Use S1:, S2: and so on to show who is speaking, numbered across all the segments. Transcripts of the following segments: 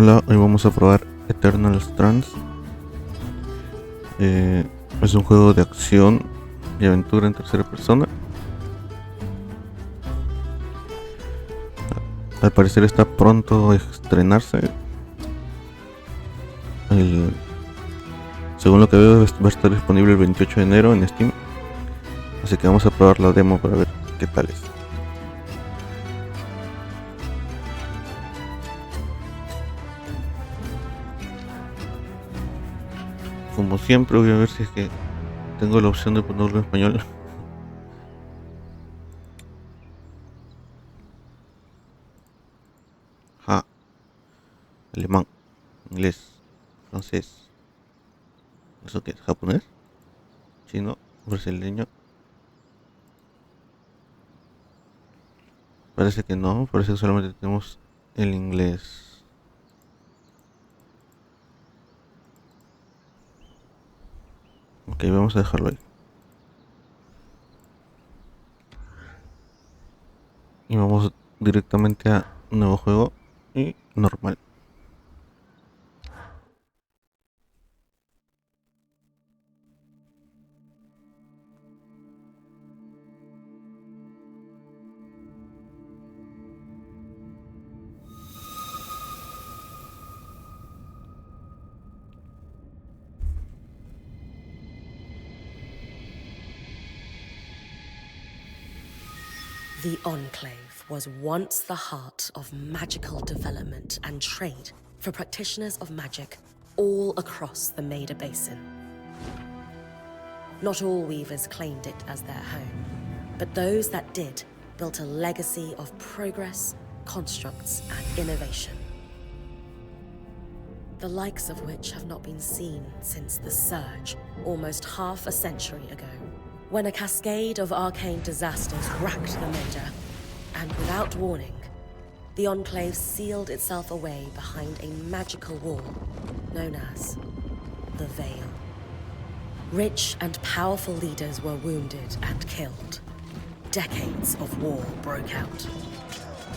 S1: Hola, hoy vamos a probar Eternal Strands. Es un juego de acción y aventura en tercera persona. Al parecer está pronto a estrenarse. Según lo que veo, va a estar disponible el 28 de enero en Steam. Así que vamos a probar la demo para ver qué tal es. Como siempre, voy a ver si es que tengo la opción de ponerlo en español. Alemán, inglés, francés. ¿Eso qué es? ¿Japonés? ¿Chino? ¿Brasileño? Parece que no, parece que solamente tenemos el inglés. Ok, vamos a dejarlo ahí. Y vamos directamente a nuevo juego y normal.
S2: The Enclave was once the heart of magical development and trade for practitioners of magic all across the Maida Basin. Not all weavers claimed it as their home, but those that did built a legacy of progress, constructs, and innovation. The likes of which have not been seen since the Surge, almost half a century ago, when a cascade of arcane disasters racked the Maida, and without warning, the Enclave sealed itself away behind a magical wall known as the Veil. Rich and powerful leaders were wounded and killed. Decades of war broke out.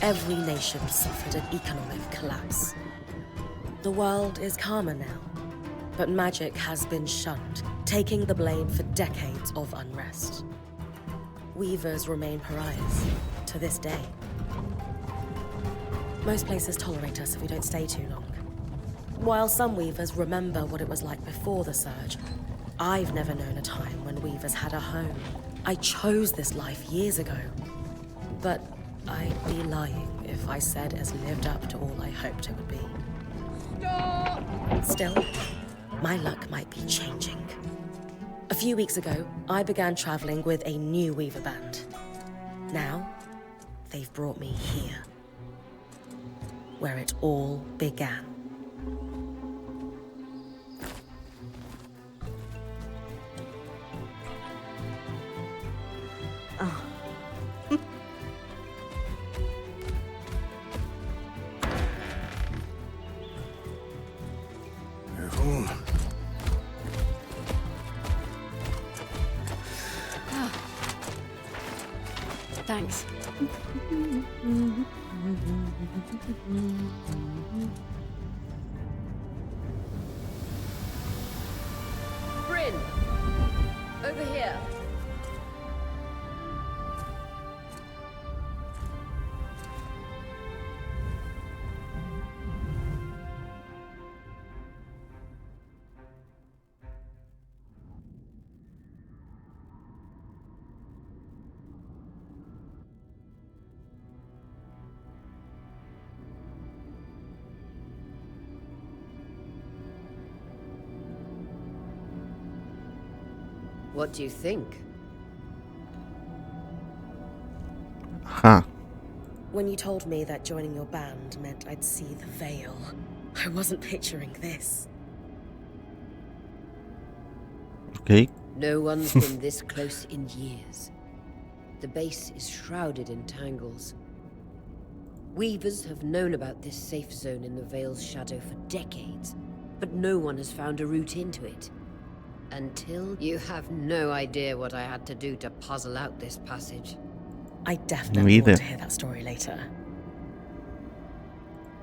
S2: Every nation suffered an economic collapse. The world is calmer now, but magic has been shunned, taking the blame for decades of unrest. Weavers remain pariahs to this day. Most places tolerate us if we don't stay too long. While some weavers remember what it was like before the Surge, I've never known a time when weavers had a home. I chose this life years ago, but I'd be lying if I said it's lived up to all I hoped it would be. Still, my luck might be changing. A few weeks ago, I began traveling with a new weaver band. Now, they've brought me here, where it all began. Oh.
S3: Thanks.
S4: Bryn! Over here. What do you think?
S2: When you told me that joining your band meant I'd see the Veil, I wasn't picturing this.
S1: Okay.
S4: No one's been this close in years. The base is shrouded in tangles. Weavers have known about this safe zone in the Veil's shadow for decades, but no one has found a route into it. Until you have no idea what I had to do to puzzle out this passage.
S2: I definitely want to hear that story later.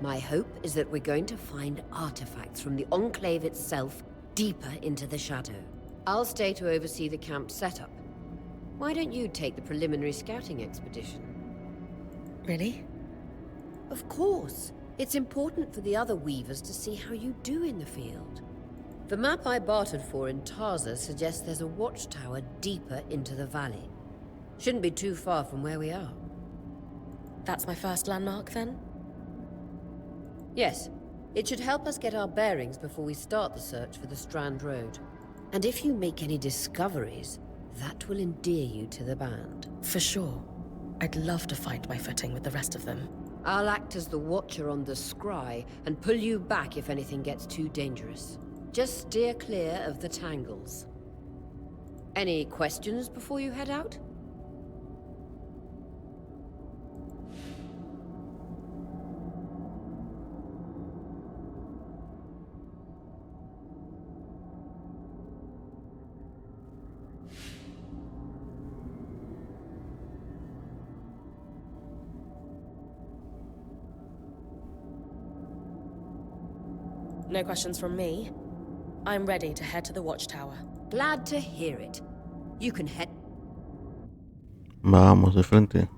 S4: My hope is that we're going to find artifacts from the Enclave itself deeper into the shadow. I'll stay to oversee the camp setup. Why don't you take the preliminary scouting expedition?
S2: Really?
S4: Of course. It's important for the other weavers to see how you do in the field. The map I bartered for in Tarza suggests there's a watchtower deeper into the valley. Shouldn't be too far from where we are.
S2: That's my first landmark, then?
S4: Yes. It should help us get our bearings before we start the search for the Strand Road. And if you make any discoveries, that will endear you to the band.
S2: For sure. I'd love to find my footing with the rest of them.
S4: I'll act as the watcher on the scry and pull you back if anything gets too dangerous. Just steer clear of the tangles. Any questions before you head out?
S2: No questions from me. I'm ready to head to the watchtower.
S4: Glad to hear it. You can head...
S1: Vamos de frente.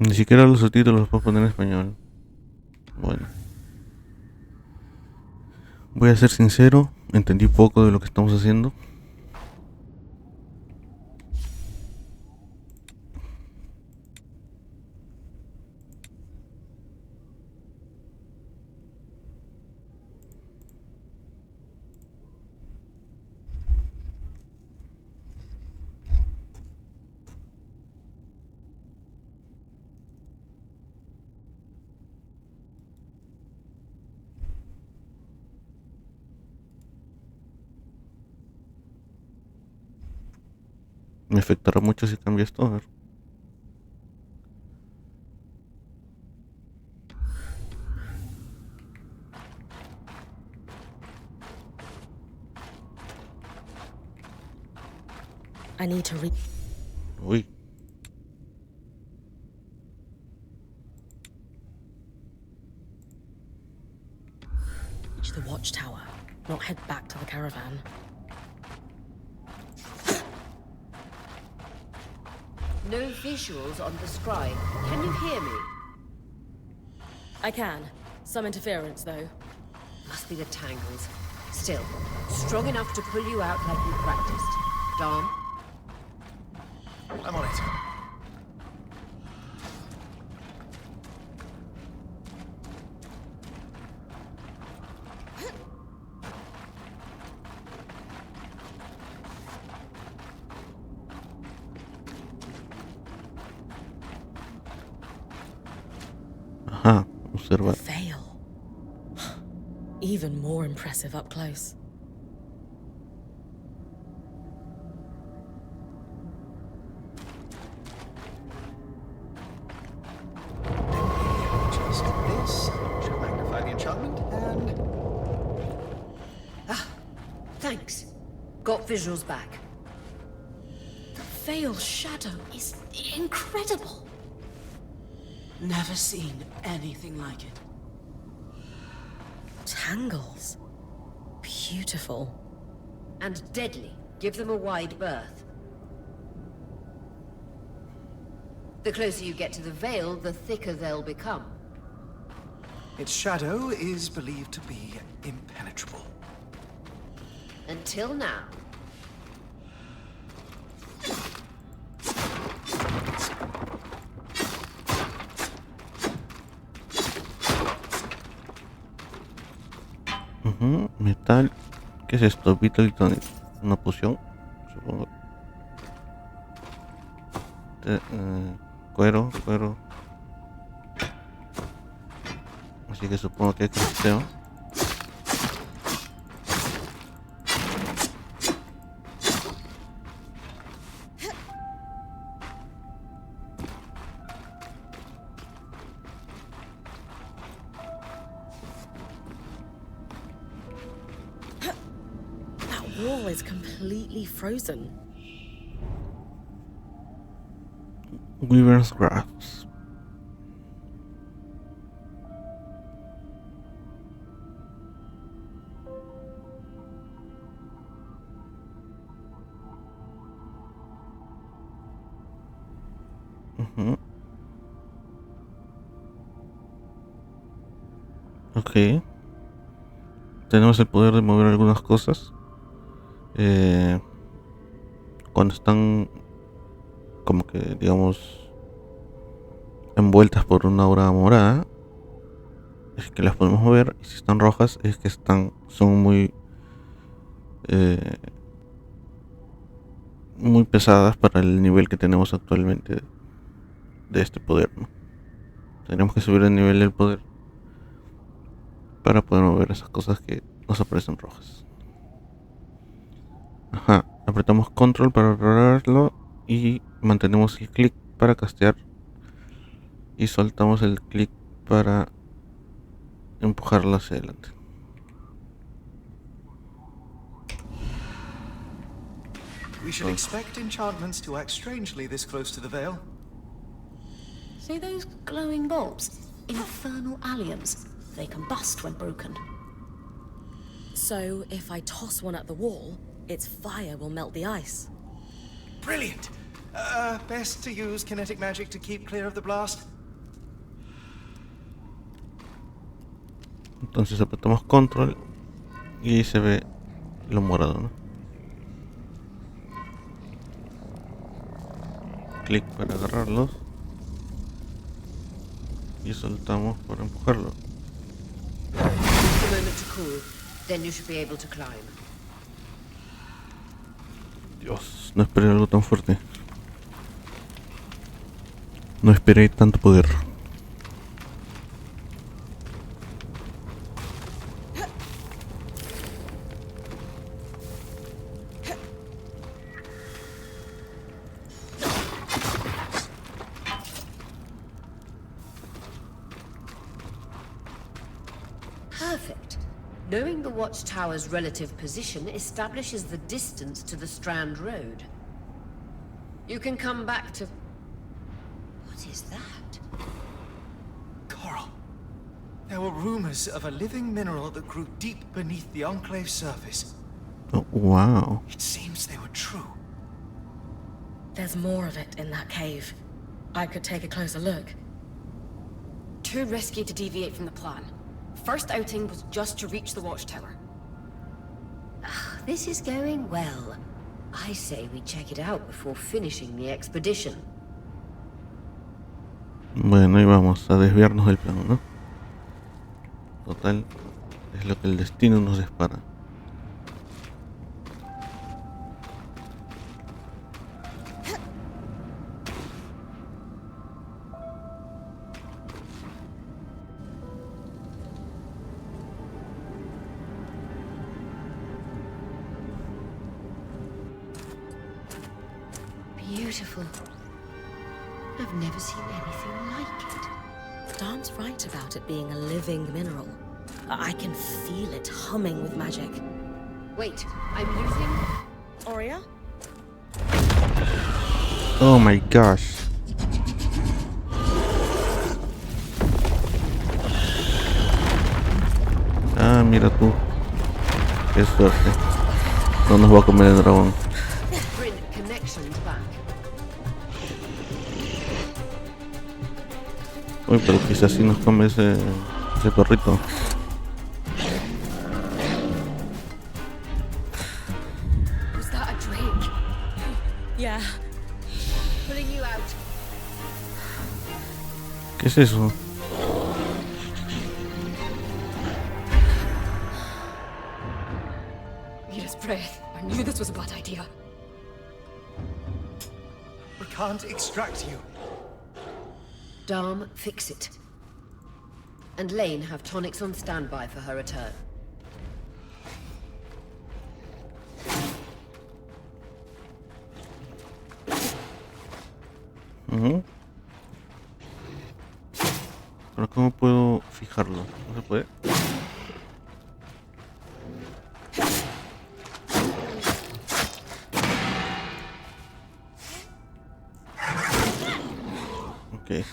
S1: Ni siquiera los subtítulos los puedo poner en español. Bueno. Voy a ser sincero, entendí poco de lo que estamos haciendo. Me afectará mucho si cambio esto. A ver.
S2: I need to reach
S1: Uy.
S2: the watchtower, not head back to the caravan.
S4: No visuals on the scry. Can you hear me?
S2: I can. Some interference, though.
S4: Must be the tangles. Still, strong enough to pull you out like you practiced. Dom?
S3: I'm on it.
S1: Ajá, observa.
S2: Veil. Even more impressive up close.
S3: Just this should magnify the enchantment, and
S4: Thanks. Got visuals back.
S2: The veil shadow is incredible.
S5: Never seen anything like it.
S2: Tangles. Beautiful.
S4: And deadly. Give them a wide berth. The closer you get to the veil, the thicker they'll become.
S3: its shadow is believed to be impenetrable.
S4: Until now.
S1: Metal. ¿Qué es esto? Vital Tonic. Una poción, supongo. Cuero. Así que supongo que es cristeo.
S2: That wall is completely frozen.
S1: Weaver's Grafts. Ok. Tenemos el poder de mover algunas cosas. Cuando están como que digamos envueltas por una aura morada, es que las podemos mover, y si están rojas es que son muy pesadas para el nivel que tenemos actualmente de este poder, ¿no? Tenemos que subir el nivel del poder para poder mover esas cosas que nos aparecen rojas. Ajá, apretamos control para agarrarlo y mantenemos el clic para castear y soltamos el clic para empujarlo hacia adelante.
S3: We should expect enchantments to act strangely this close to the veil.
S6: See those glowing bulbs? Infernal alliums. They combust when broken.
S2: So, if I toss one at the wall, its fire will melt the ice.
S3: Brilliant! Best to use kinetic magic to keep clear of the blast.
S1: Entonces apretamos control y se ve lo morado, ¿no? Clic para agarrarlos y soltamos para empujarlo.
S4: Just a moment to cool. Then you should be able to climb.
S1: Dios, no esperé algo tan fuerte. No esperé tanto poder.
S4: Perfect. Knowing the watchtower's relative position establishes the distance to the Strand Road. You can come back to... What is that?
S3: Coral. There were rumors of a living mineral that grew deep beneath the Enclave's surface.
S1: Oh, wow.
S3: It seems they were true.
S2: There's more of it in that cave. I could take a closer look.
S6: Too risky to deviate from the plan. First outing was just to reach the watchtower.
S4: This is going well. I say we check it out before finishing the expedition.
S1: Bueno, ahí vamos a desviarnos del plan, ¿no? Total, es lo que el destino nos dispara.
S4: Beautiful. I've never seen anything like it.
S2: Dan's right about it being a living mineral. I can feel it humming with magic.
S4: Wait, I'm losing...
S2: Oria?
S1: Oh my gosh. Ah, mira tú. Qué suerte. No nos va a comer el dragón.
S4: Bring connections back.
S1: Uy, pero quizás sí nos come ese perrito.
S6: Was that a drake?
S2: Yeah.
S4: Pulling you out.
S1: ¿Qué es eso?
S7: Frith, I knew this was a bad idea.
S3: We can't extract you.
S4: Dharm, fix it. And Lane have tonics on standby for her return.
S1: Pero ¿cómo puedo fijarlo? ¿No se puede? Ok.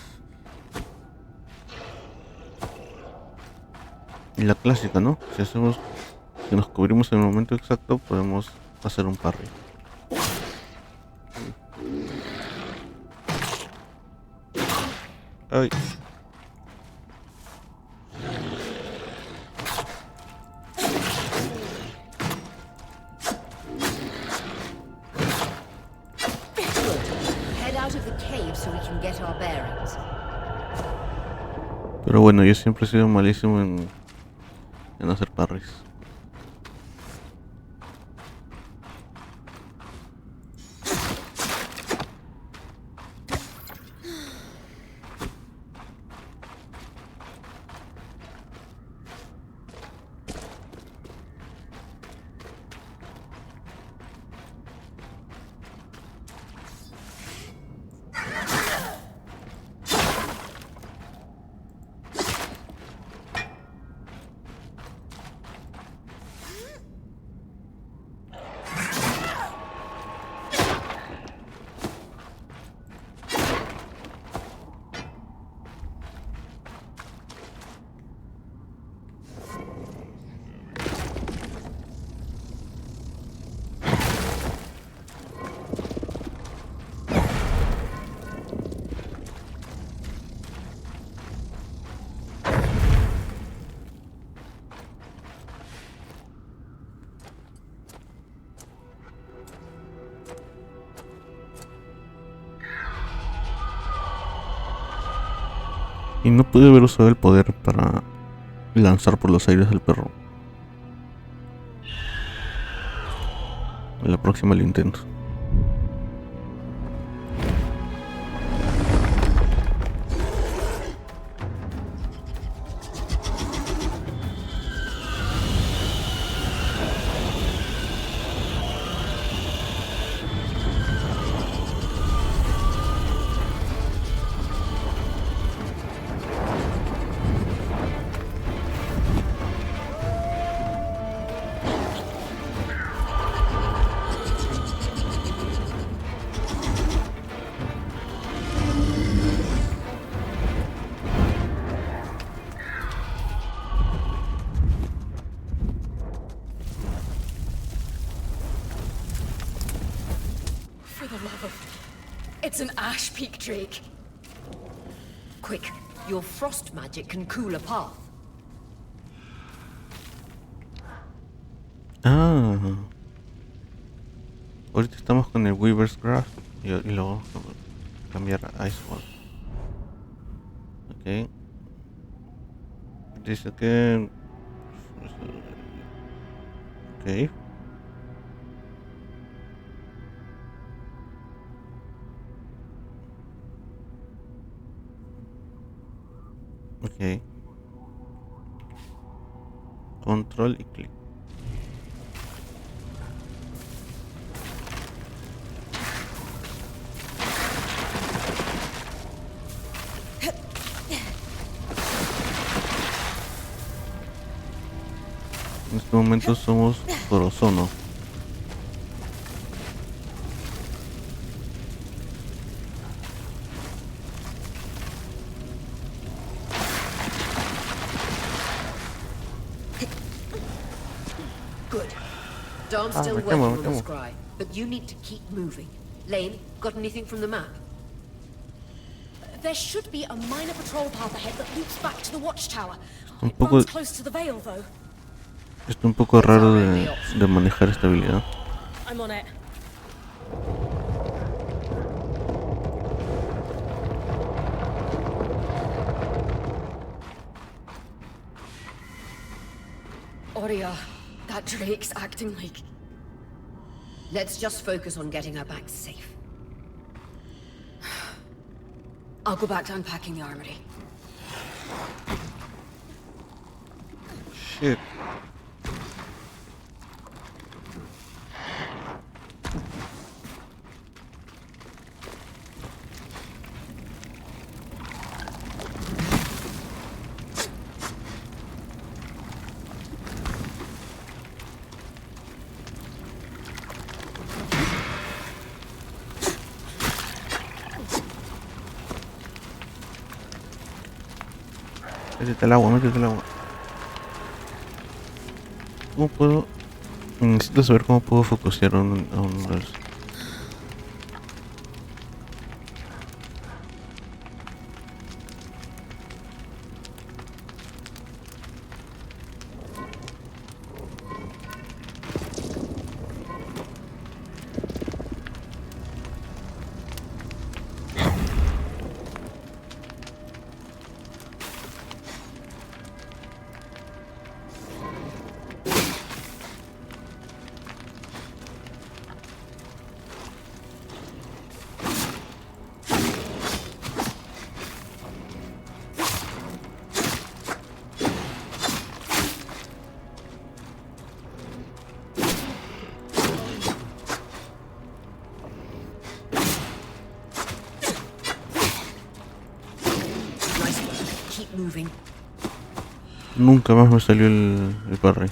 S1: Y la clásica, ¿no? Si nos cubrimos en el momento exacto, podemos hacer un parry. Ay.
S4: Head out of the cave so we can get our bearings.
S1: Pero bueno, yo siempre he sido malísimo en hacer parries. Y no pude haber usado el poder para lanzar por los aires al perro. En la próxima lo intento.
S7: It's an ash peak drake.
S4: Quick, your frost magic can cool a path.
S1: Ah. Ahorita estamos con el Weaver's Graph y luego cambiar a Ice Wall. Ok. Dice que... Ok. Ok. Control y clic. En este momento somos por ozono.
S4: Good. Dom's still working on the scry, but you need to keep moving. Lane, got anything from the map?
S7: There should be a minor patrol path ahead that loops back to the watchtower.
S1: Un
S7: It
S1: poco,
S7: runs close to the Vale, though.
S1: está un poco raro de manejar esta habilidad.
S7: I'm on it. Oria, that drake's acting like
S4: Let's just focus on getting her back safe.
S7: I'll go back to unpacking the armory.
S1: Shit. Métete al agua, métete al agua. ¿Cómo puedo? Necesito saber cómo puedo focusear a un de esos.
S4: Moving.
S1: Nunca más me salió el parry.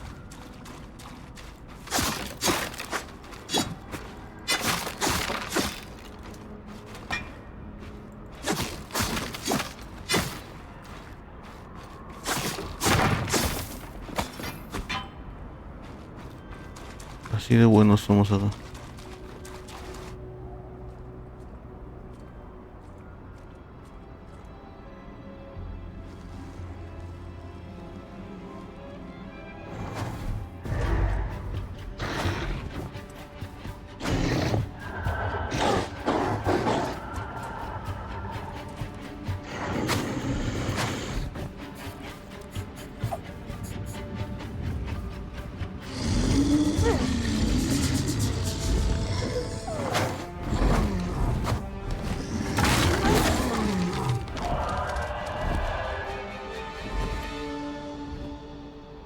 S1: Así de buenos somos acá.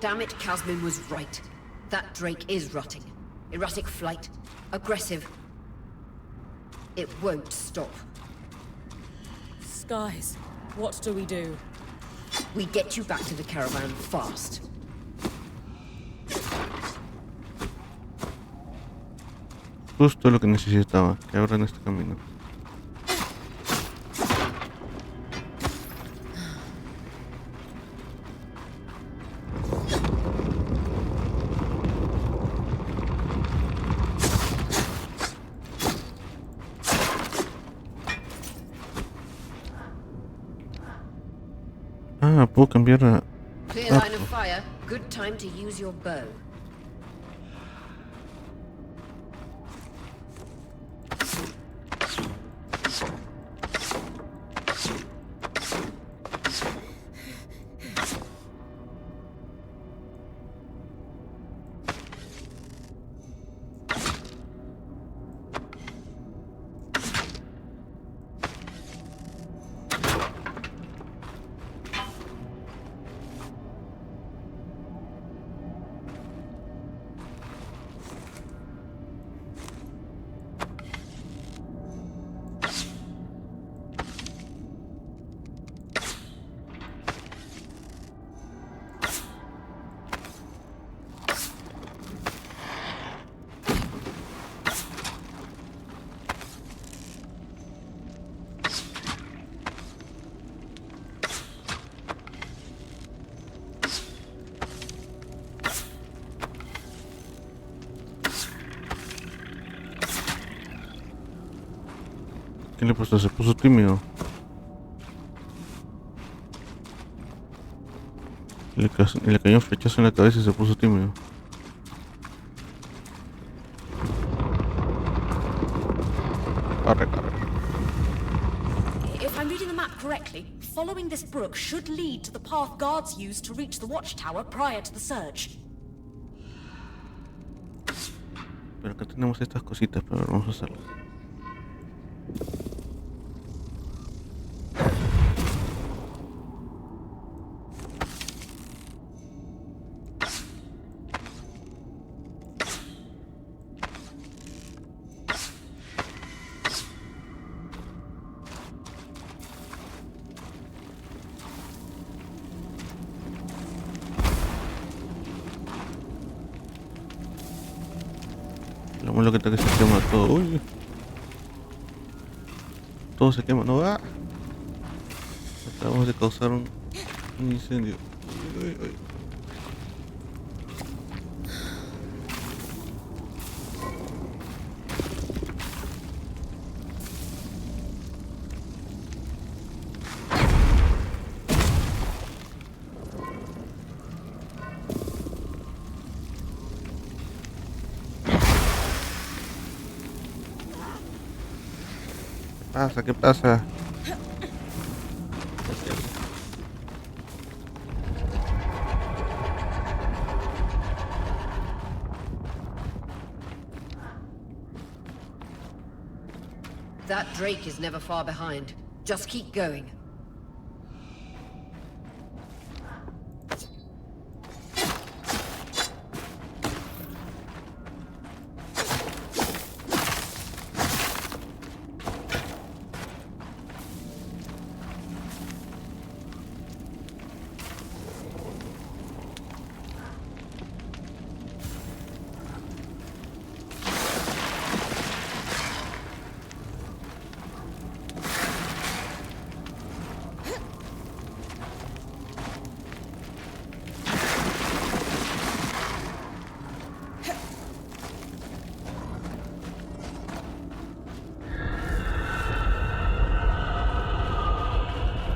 S4: Damn it, Casmin was right. That Drake is rotting. Erratic flight. Aggressive. It won't stop.
S2: Skies, what do we do?
S4: We get you back to the caravan fast.
S1: Justo lo que necesitaba, que abran este camino. Ah, puedo cambiar a...
S4: Clear line of fire. Good time to use your bow.
S1: ¿Qué le pasó? Se puso tímido. Le cayó un flechazo en la cabeza y se puso tímido. Corre, corre.
S7: If I'm reading the map correctly, following this brook should lead to the path guards used to reach the watchtower prior to the surge.
S1: pero acá tenemos estas cositas, pero vamos a usarlas. Lo malo que está que se quema todo. Uy. Todo se quema, no va. Acabamos de causar un incendio. Uy, uy, uy. ¿Qué pasa?
S4: That Drake is never far behind. Just keep going.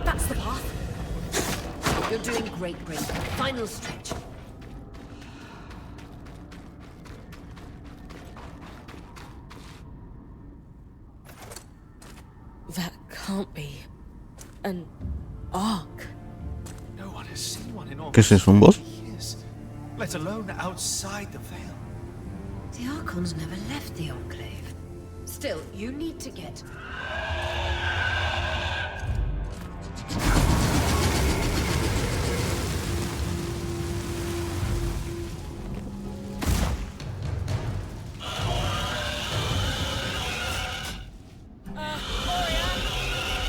S7: That's the path.
S4: You're doing great, Brink. Final stretch.
S2: That can't be an ark.
S3: No one has seen one in
S1: ¿Qué es eso, un boss?
S3: years, let alone outside the veil.
S4: The Archons never left the Enclave. Still, you need to get...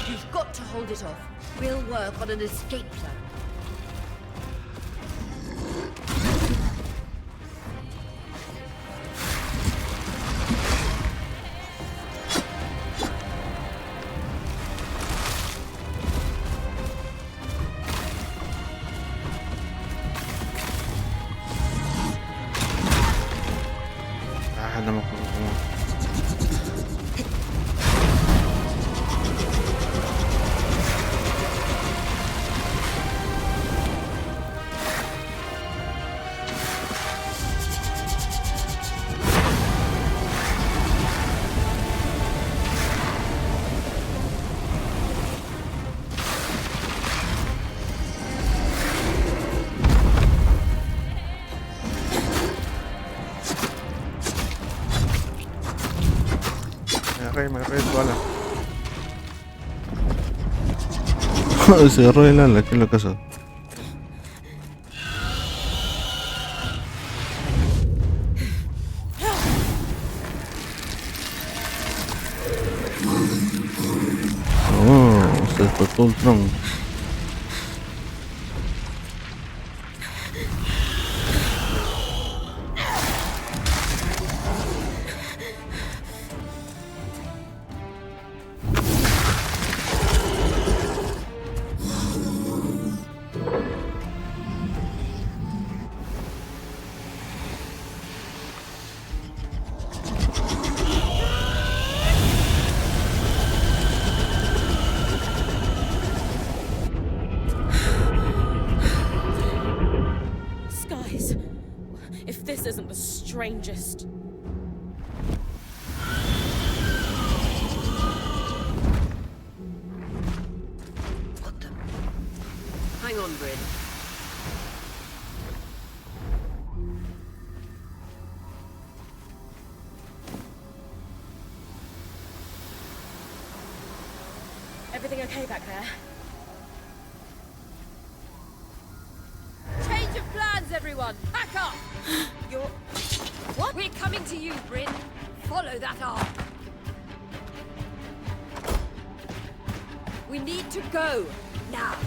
S4: You've got to hold it off. We'll work on an escape plan.
S1: Ah, no me acuerdo cómo. Me agarré de tu ala. Se agarró el ala, aquí en la casa. Oh, se despertó el tron.
S2: Skies. If this isn't the strangest.
S4: What the... Hang on, Bryn.
S2: Everything okay back there?
S4: Change of plans, everyone! Pack up!
S2: You're... What?
S4: We're coming to you, Bryn. Follow that arc. We need to go, now.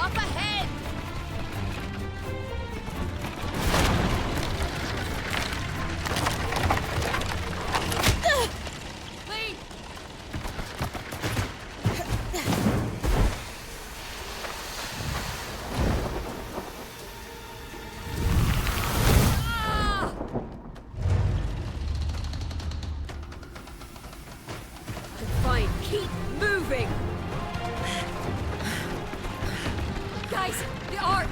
S4: Up ahead! Lead! Ah! Fine, keep moving! Guys, the arc!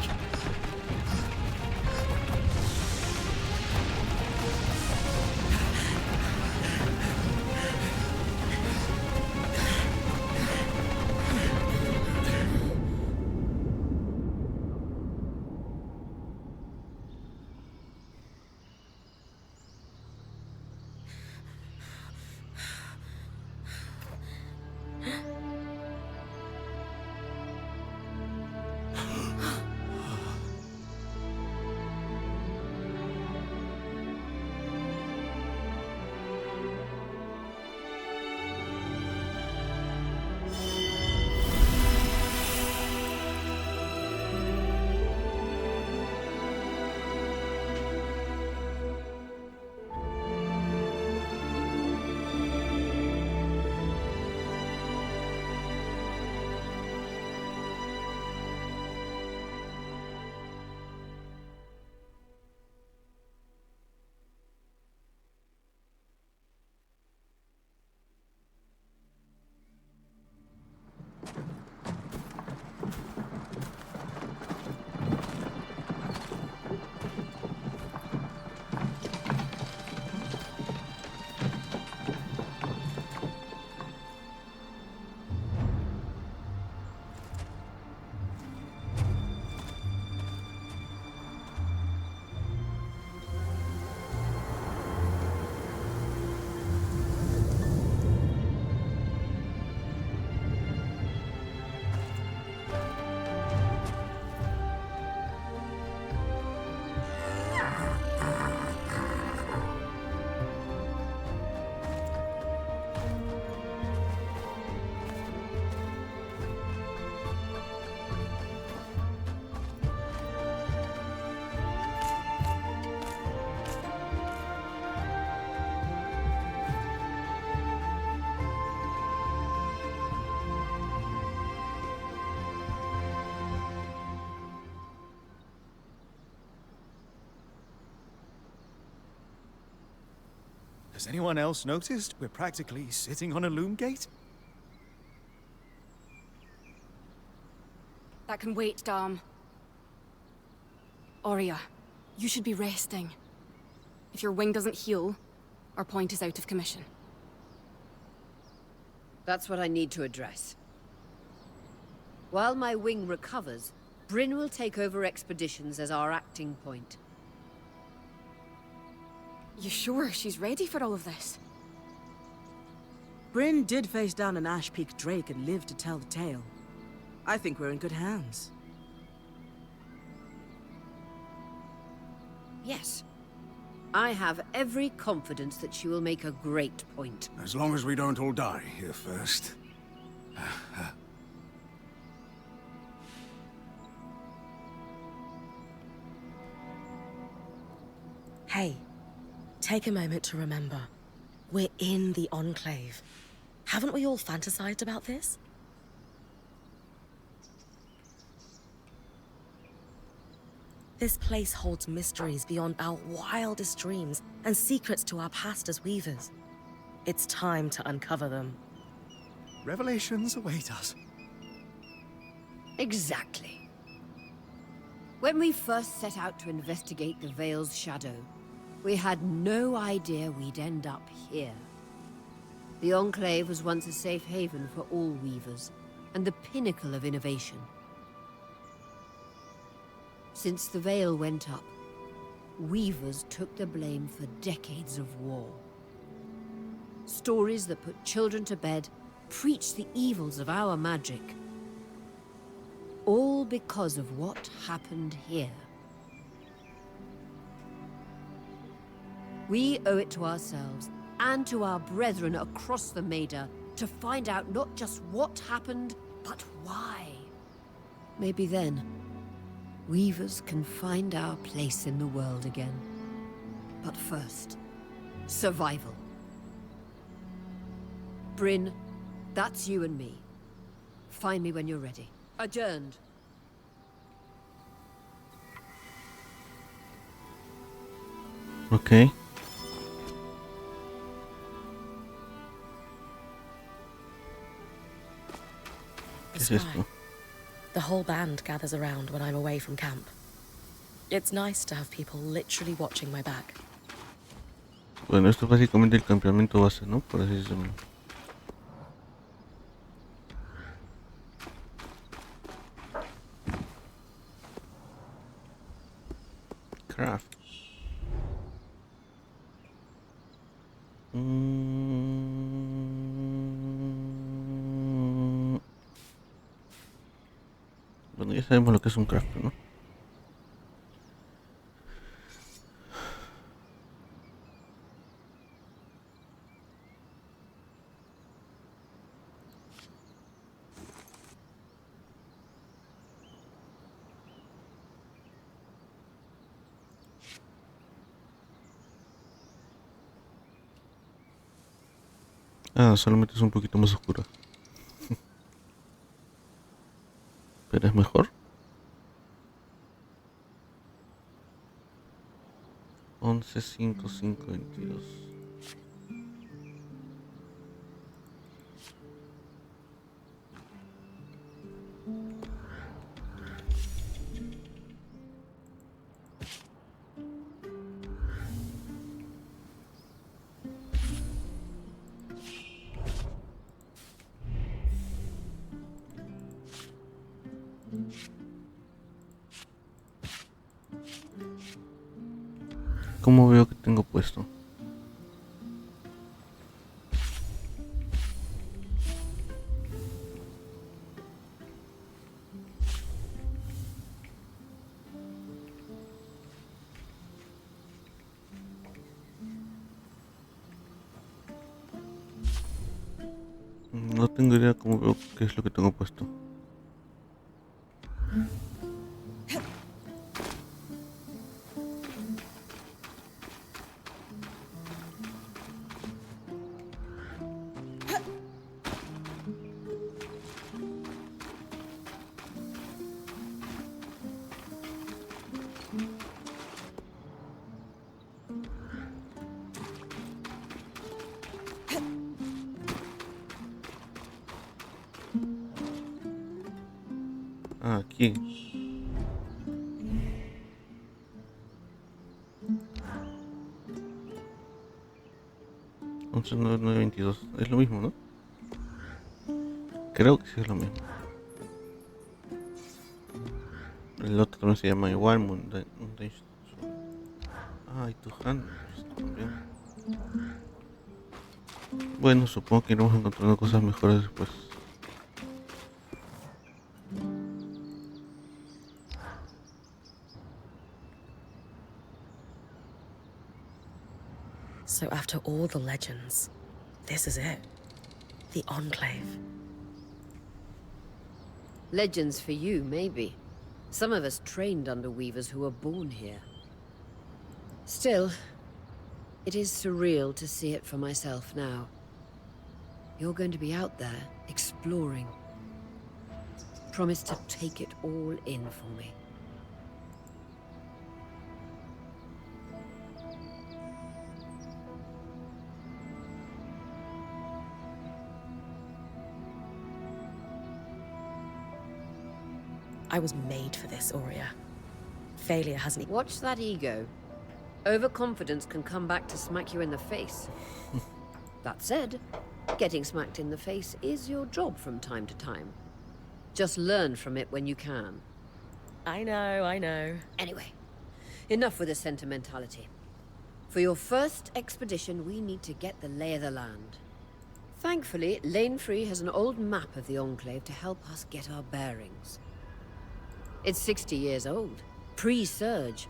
S3: Has anyone else noticed we're practically sitting on a loom gate?
S7: That can wait, Dom. Aurea, you should be resting. If your wing doesn't heal, our point is out of commission.
S4: That's what I need to address. While my wing recovers, Bryn will take over expeditions as our acting point.
S7: You sure she's ready for all of this?
S5: Bryn did face down an Ash Peak Drake and lived to tell the tale. I think we're in good hands.
S4: Yes. I have every confidence that she will make a great point.
S8: As long as we don't all die here first.
S2: Hey, take a moment to remember. We're in the Enclave. Haven't we all fantasized about this? This place holds mysteries beyond our wildest dreams and secrets to our past as weavers. It's time to uncover them.
S3: Revelations await us.
S4: Exactly. When we first set out to investigate the Veil's shadow, we had no idea we'd end up here. The Enclave was once a safe haven for all weavers, and the pinnacle of innovation. Since the veil went up, weavers took the blame for decades of war. Stories that put children to bed preached the evils of our magic. All because of what happened here. We owe it to ourselves and to our brethren across the Maida to find out not just what happened, but why. Maybe then, weavers can find our place in the world again. But first, survival. Bryn, that's you and me. Find me when you're ready. Adjourned.
S1: Ok. ¿Qué es esto?
S2: The whole band gathers around when I'm away from camp. It's nice to have people literally watching my back.
S1: Bueno, esto es básicamente el campamento base, ¿no? Por así decirlo. Craft. Bueno, ya sabemos lo que es un craft, ¿no? Ah, solamente es un poquito más oscura. Pero es mejor. 11, 5, 5, 22. ¿Cómo veo que tengo puesto? No tengo idea cómo veo qué es lo que tengo puesto. Ah, aquí. Once, 9, 9, 22. Es lo mismo, ¿no? Creo que sí es lo mismo. El otro también se llama igual, Ah, y tu hand también. Bueno, supongo que iremos encontrando cosas mejores después.
S2: So after all the legends, this is it. The Enclave.
S4: Legends for you, maybe. Some of us trained under weavers who were born here. Still, it is surreal to see it for myself now. You're going to be out there, exploring. Promise to take it all in for me.
S2: I was made for this, Aurea. Failure hasn't...
S4: Watch that ego. Overconfidence can come back to smack you in the face. That said, getting smacked in the face is your job from time to time. Just learn from it when you can.
S2: I know.
S4: Anyway, enough with the sentimentality. For your first expedition, we need to get the lay of the land. Thankfully, Lane Free has an old map of the Enclave to help us get our bearings. It's 60 years old, pre-Surge.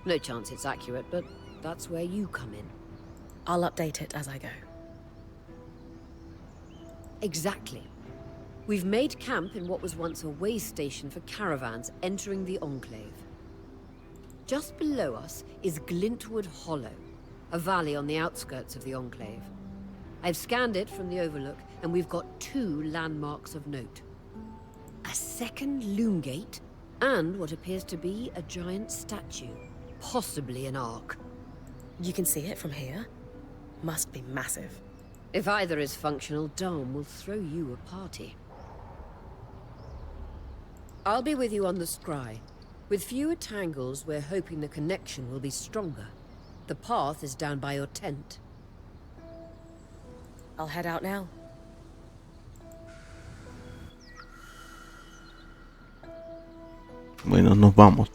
S4: No chance it's accurate, but that's where you come in.
S2: I'll update it as I go.
S4: Exactly. We've made camp in what was once a way station for caravans entering the Enclave. Just below us is Glintwood Hollow, a valley on the outskirts of the Enclave. I've scanned it from the Overlook, and we've got 2 landmarks of note. A second loom gate, and what appears to be a giant statue, possibly an ark.
S2: You can see it from here? Must be massive.
S4: If either is functional, Dom will throw you a party. I'll be with you on the scry. With fewer tangles, we're hoping the connection will be stronger. The path is down by your tent.
S2: I'll head out now.
S1: Bueno, nos vamos.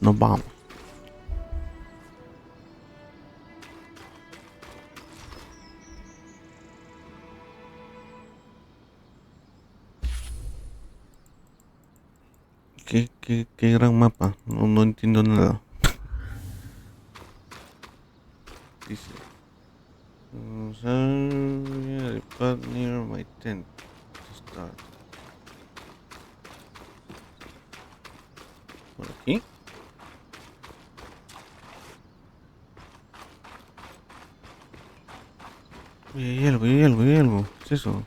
S1: Qué gran mapa. No entiendo nada. Dice. The path near my tent to start. Por aquí. Hay algo. ¿Qué es eso?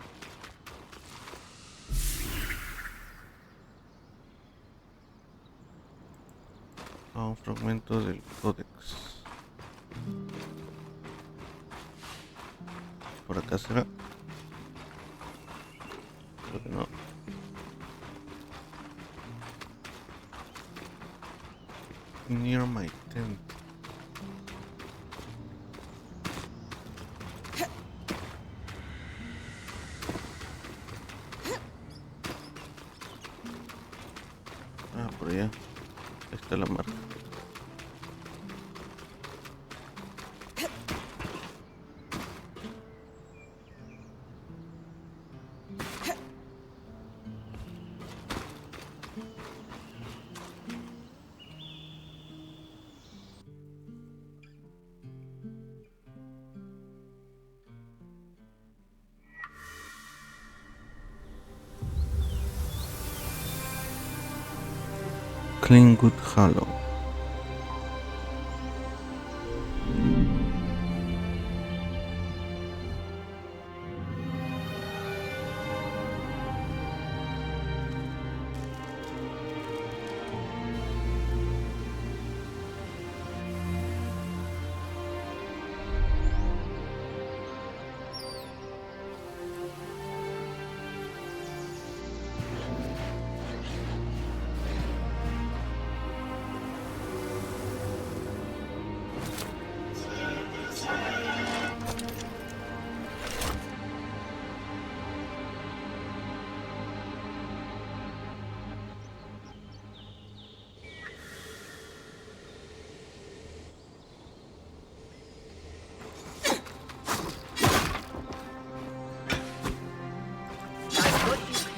S1: Un fragmento del códex. Por acá será. Creo que no. Near my tent. Por allá. Ahí está la marca. Clingwood Hollow.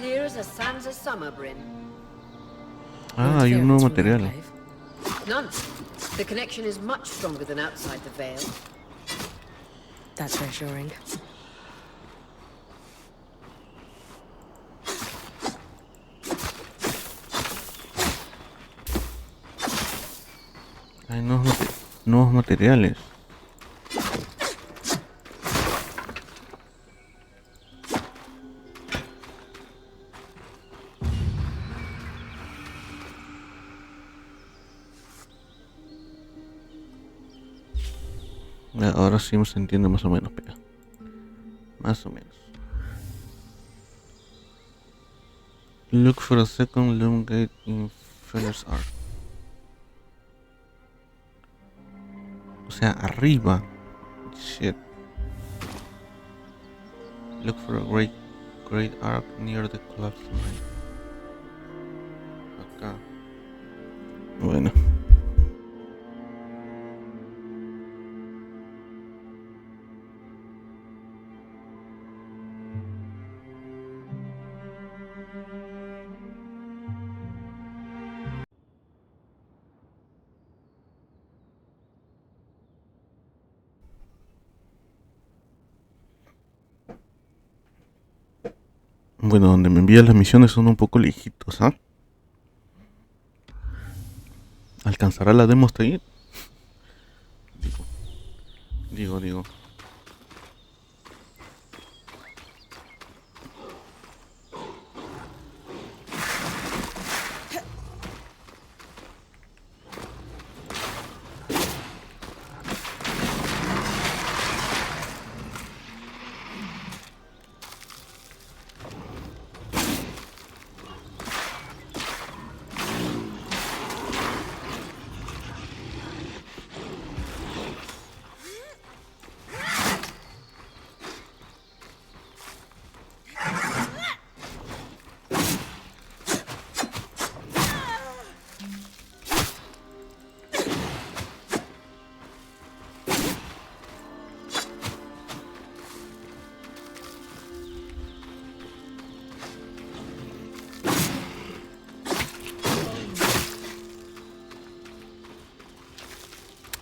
S4: Here's a Sansa Summer Brin.
S1: Hay un nuevo material.
S4: None. The connection is much stronger than outside the Vale.
S2: That's reassuring.
S1: Hay nuevos materiales. Ahora sí se entiende más o menos, pero más o menos. Look for a second loom gate in Feller's Arc. O sea, arriba. Shit. Look for a great arc near the collapsed mine. Acá. Bueno. Bueno, donde me envían las misiones son un poco lejitos, ¿ah? ¿Alcanzará la demo hasta ahí? Digo.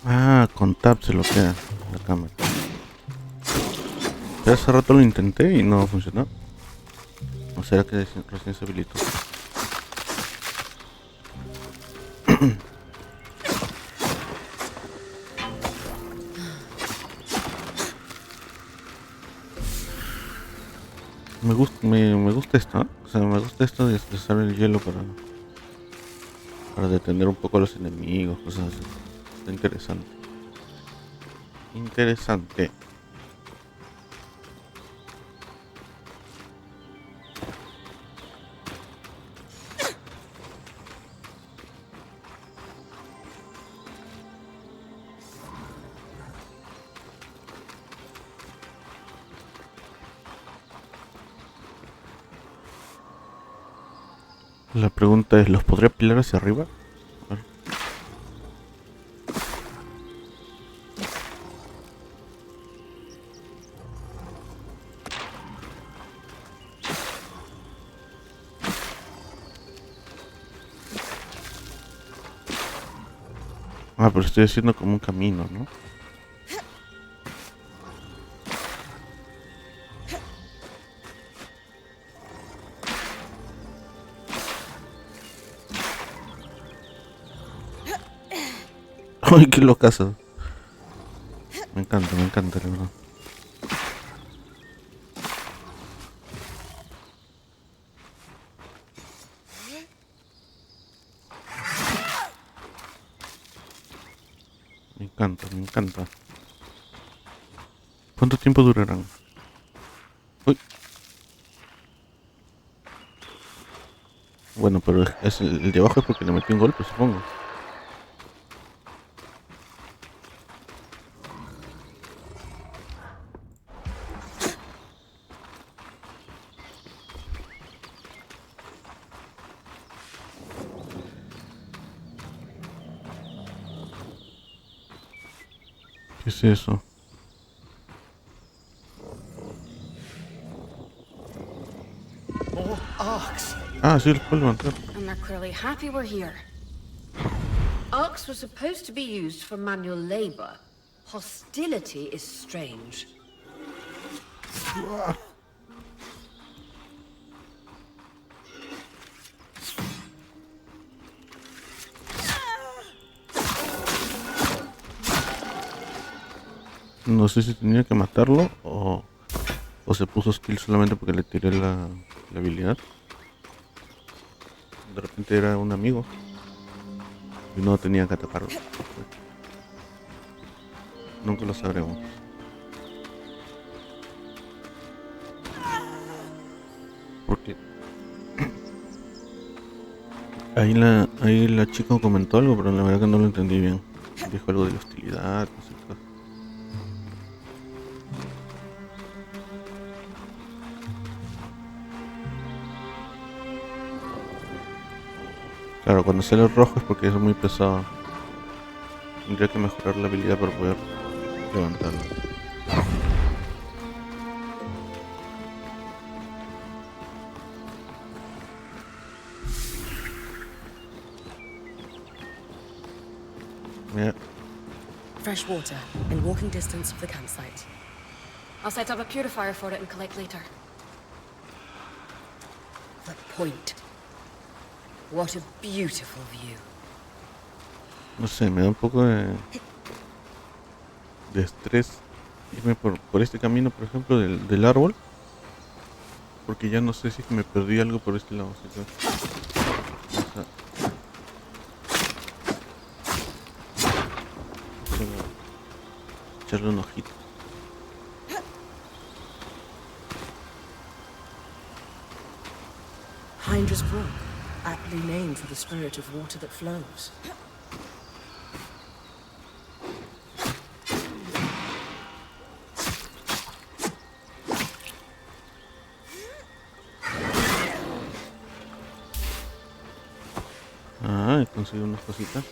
S1: Ah, con tab se lo queda la cámara. Ya hace rato lo intenté y no funcionó. ¿O será que recién se habilitó? Me gusta esto, ¿eh? O sea, me gusta esto de deslizar el hielo para detener un poco a los enemigos, cosas así. Está interesante. Interesante. La pregunta es, ¿los podré apilar hacia arriba? A ver. Ah, pero estoy haciendo como un camino, ¿no? Ay, qué locazo. Me encanta, la verdad. Me encanta. ¿Cuánto tiempo durarán? Uy. Bueno, pero es el de abajo es porque le metí un golpe, supongo. ¿Qué es eso?
S3: More arcs.
S1: Ah, sí, los puedo levantar.
S4: And they're clearly happy we're here. Arcs were supposed to be used for manual labor. Hostility is strange.
S1: No sé si tenía que matarlo o se puso skill solamente porque le tiré la habilidad. De repente era un amigo y no tenía que atacarlo. Nunca lo sabremos. Porque ahí la chica comentó algo, pero la verdad que no lo entendí bien. Dijo algo de la hostilidad, no sé qué. Claro, cuando sale el rojo es porque es muy pesado. Tendría que mejorar la habilidad para poder levantarlo. Mira,
S2: Fresh water in walking distance of the campsite.
S7: I'll set up a purifier for it and collect later.
S4: The point. What a beautiful view.
S1: no sé, me da un poco de estrés irme por este camino, por ejemplo, del árbol. Porque ya no sé si es que me perdí algo por este lado. Así que vamos a echarle un ojito.
S5: Hydra's Brook, aptly named for the spirit of water that flows.
S1: Ah, he conseguido unas cositas.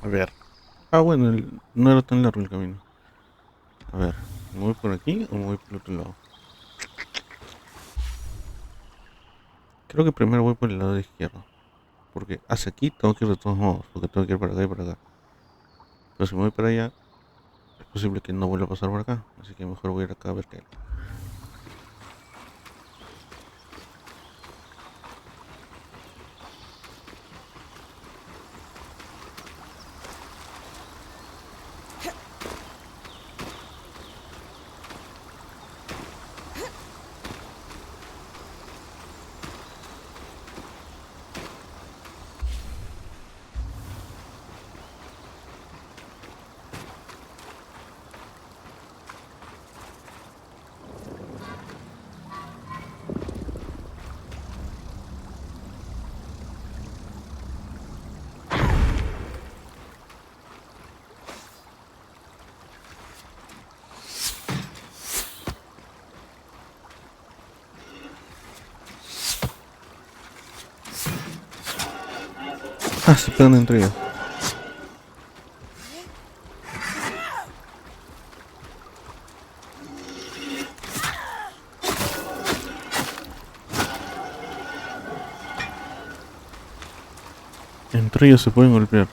S1: A ver. Ah, bueno, no era tan largo el camino. A ver, ¿me voy por aquí o me voy por el otro lado? Creo que primero voy por el lado izquierdo. Porque hacia aquí tengo que ir de todos modos. Porque tengo que ir para acá y para acá. Pero si me voy para allá, es posible que no vuelva a pasar por acá. Así que mejor voy a ir acá a ver qué hay. Ah, se pegan entre ellos. Entre ellos se pueden golpear.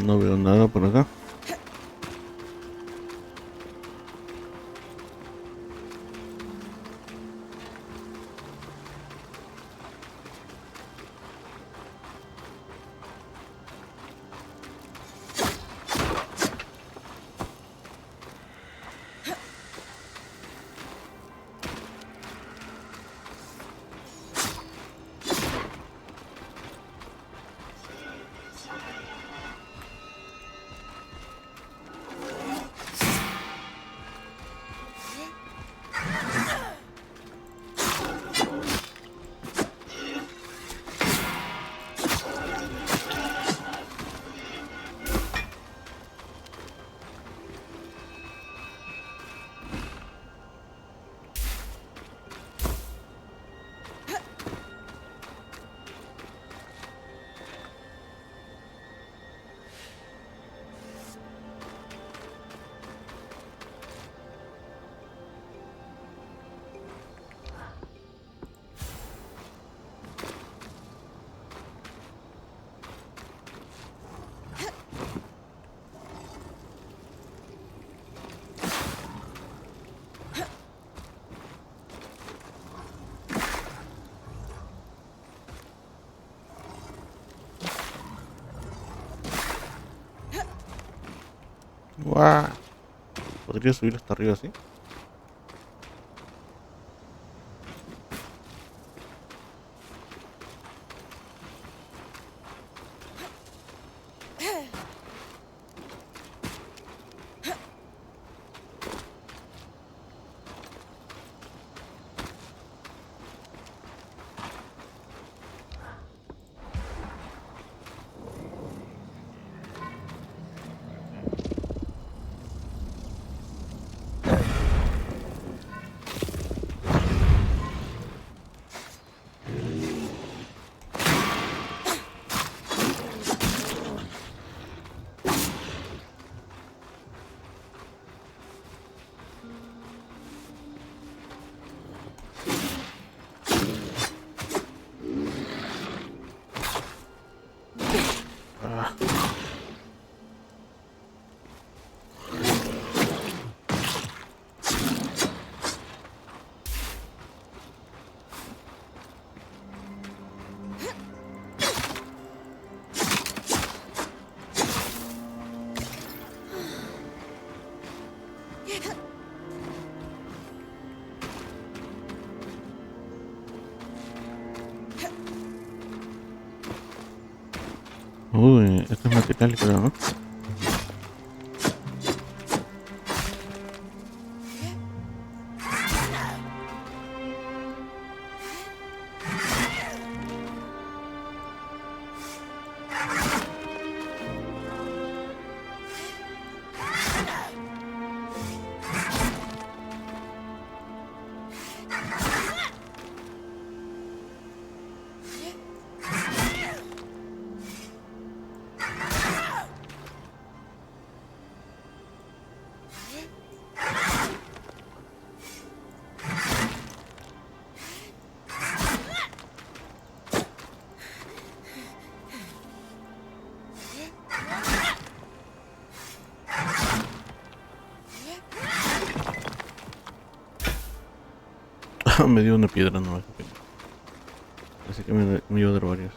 S1: No veo nada por acá. ¡Guau! ¿Podría subir hasta arriba así? Uy, esto es material, creo, ¿no? Me dio una piedra, no, así que me iba a dar varias.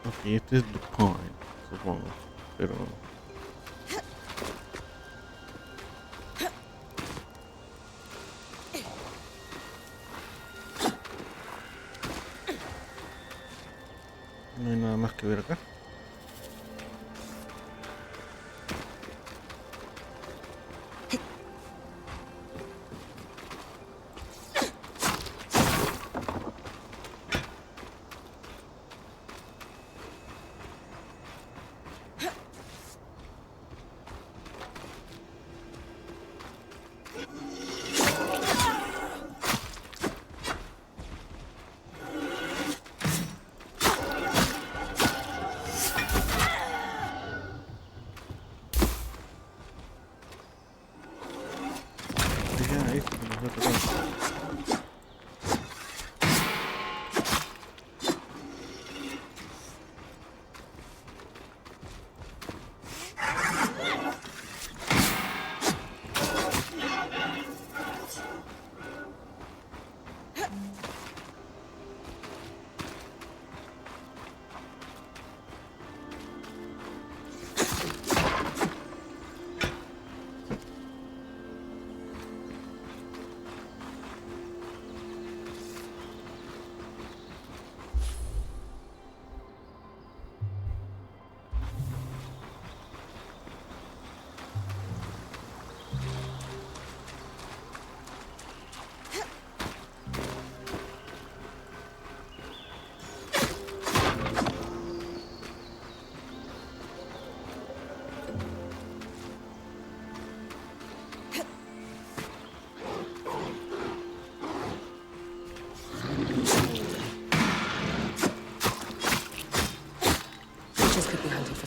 S1: Ok, este es the point, supongo, pero... no hay nada más que ver acá.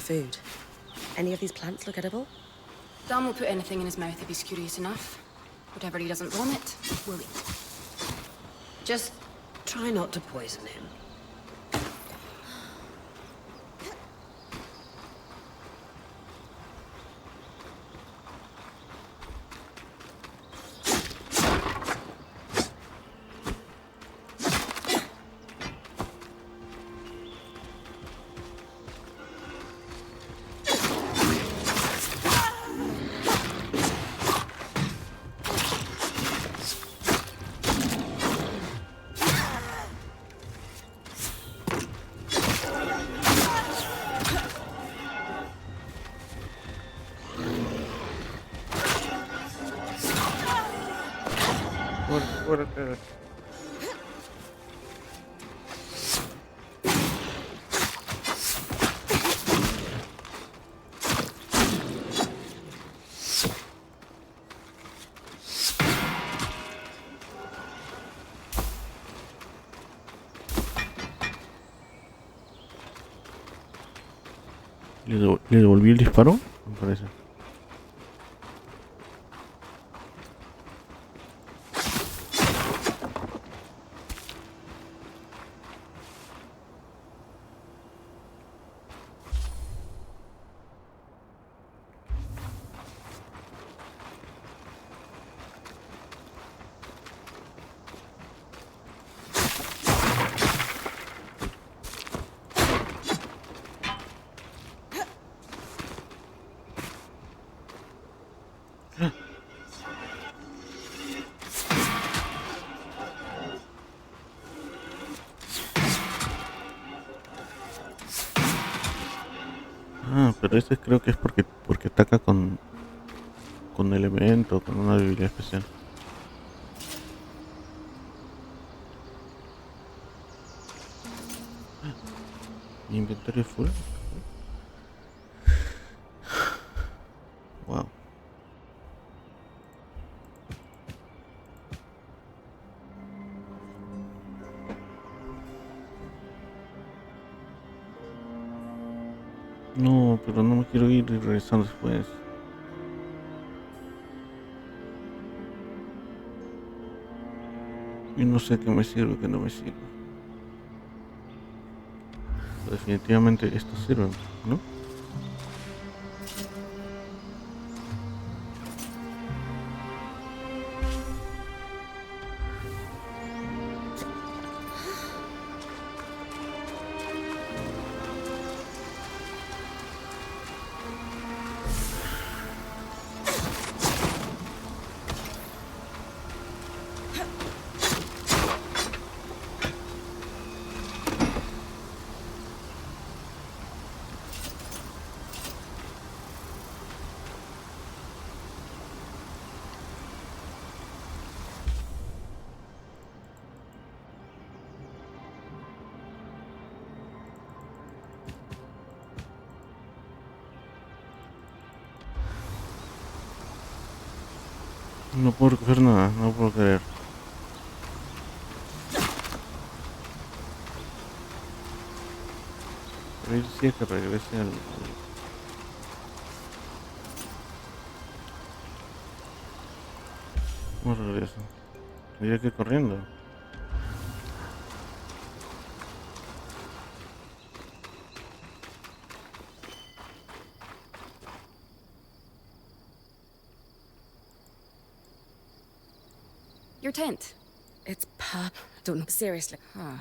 S2: Food. Any of these plants look edible?
S7: Dan will put anything in his mouth if he's curious enough. Whatever he doesn't vomit, we'll eat.
S4: Just try not to poison him.
S1: Cúbrete. ¿Le devolví el disparo? Me parece. Ah, pero ese creo que es porque ataca con elemento, con una habilidad especial. Mi inventario es full. Wow. No, pero no me quiero ir y regresar después. Y no sé qué me sirve, qué no me sirve. Definitivamente esto sirve, ¿no? No puedo recoger nada, no puedo creer. Pero él sí es que regrese al... ¿Cómo regreso? Tendría que ir corriendo.
S7: Your tent.
S2: It's don't know. Seriously.
S7: Huh.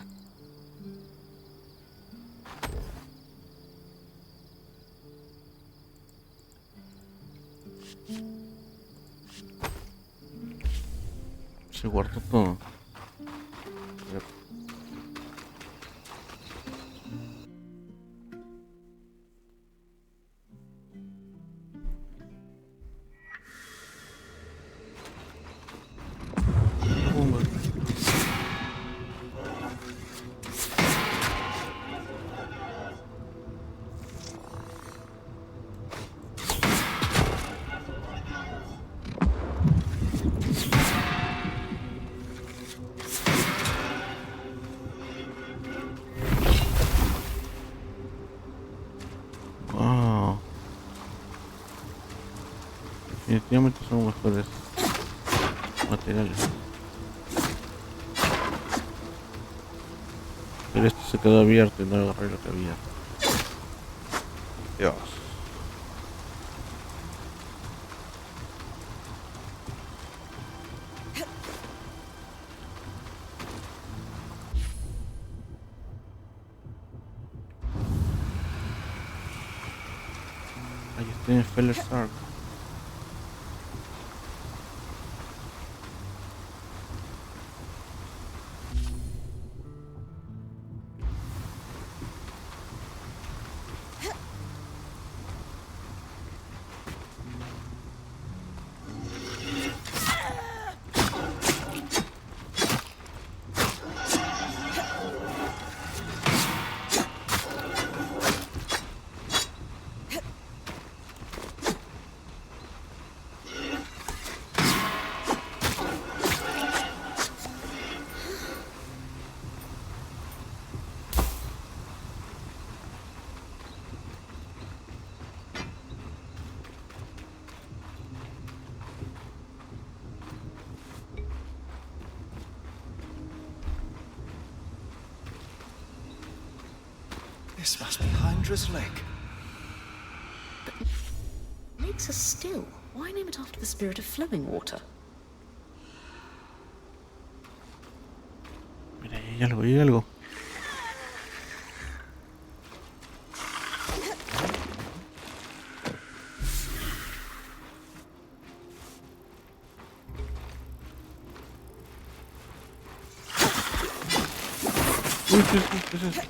S1: Se guardó todo. Wow. Definitivamente son mejores materiales. Pero este se quedó abierto y no agarré lo que había. Dios. Ahí estoy en Feller Sark.
S3: This must be Hydra's Lake.
S6: Lakes are still. Why name it after the spirit of flowing water?
S1: Mira, hay algo, hay algo. Uy, ¿qué es eso?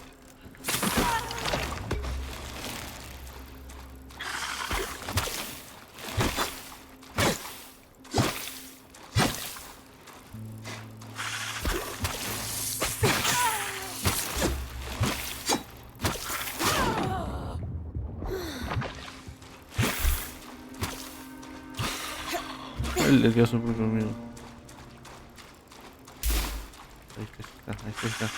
S1: El desgraciado por conmigo. Ahí está, ahí está.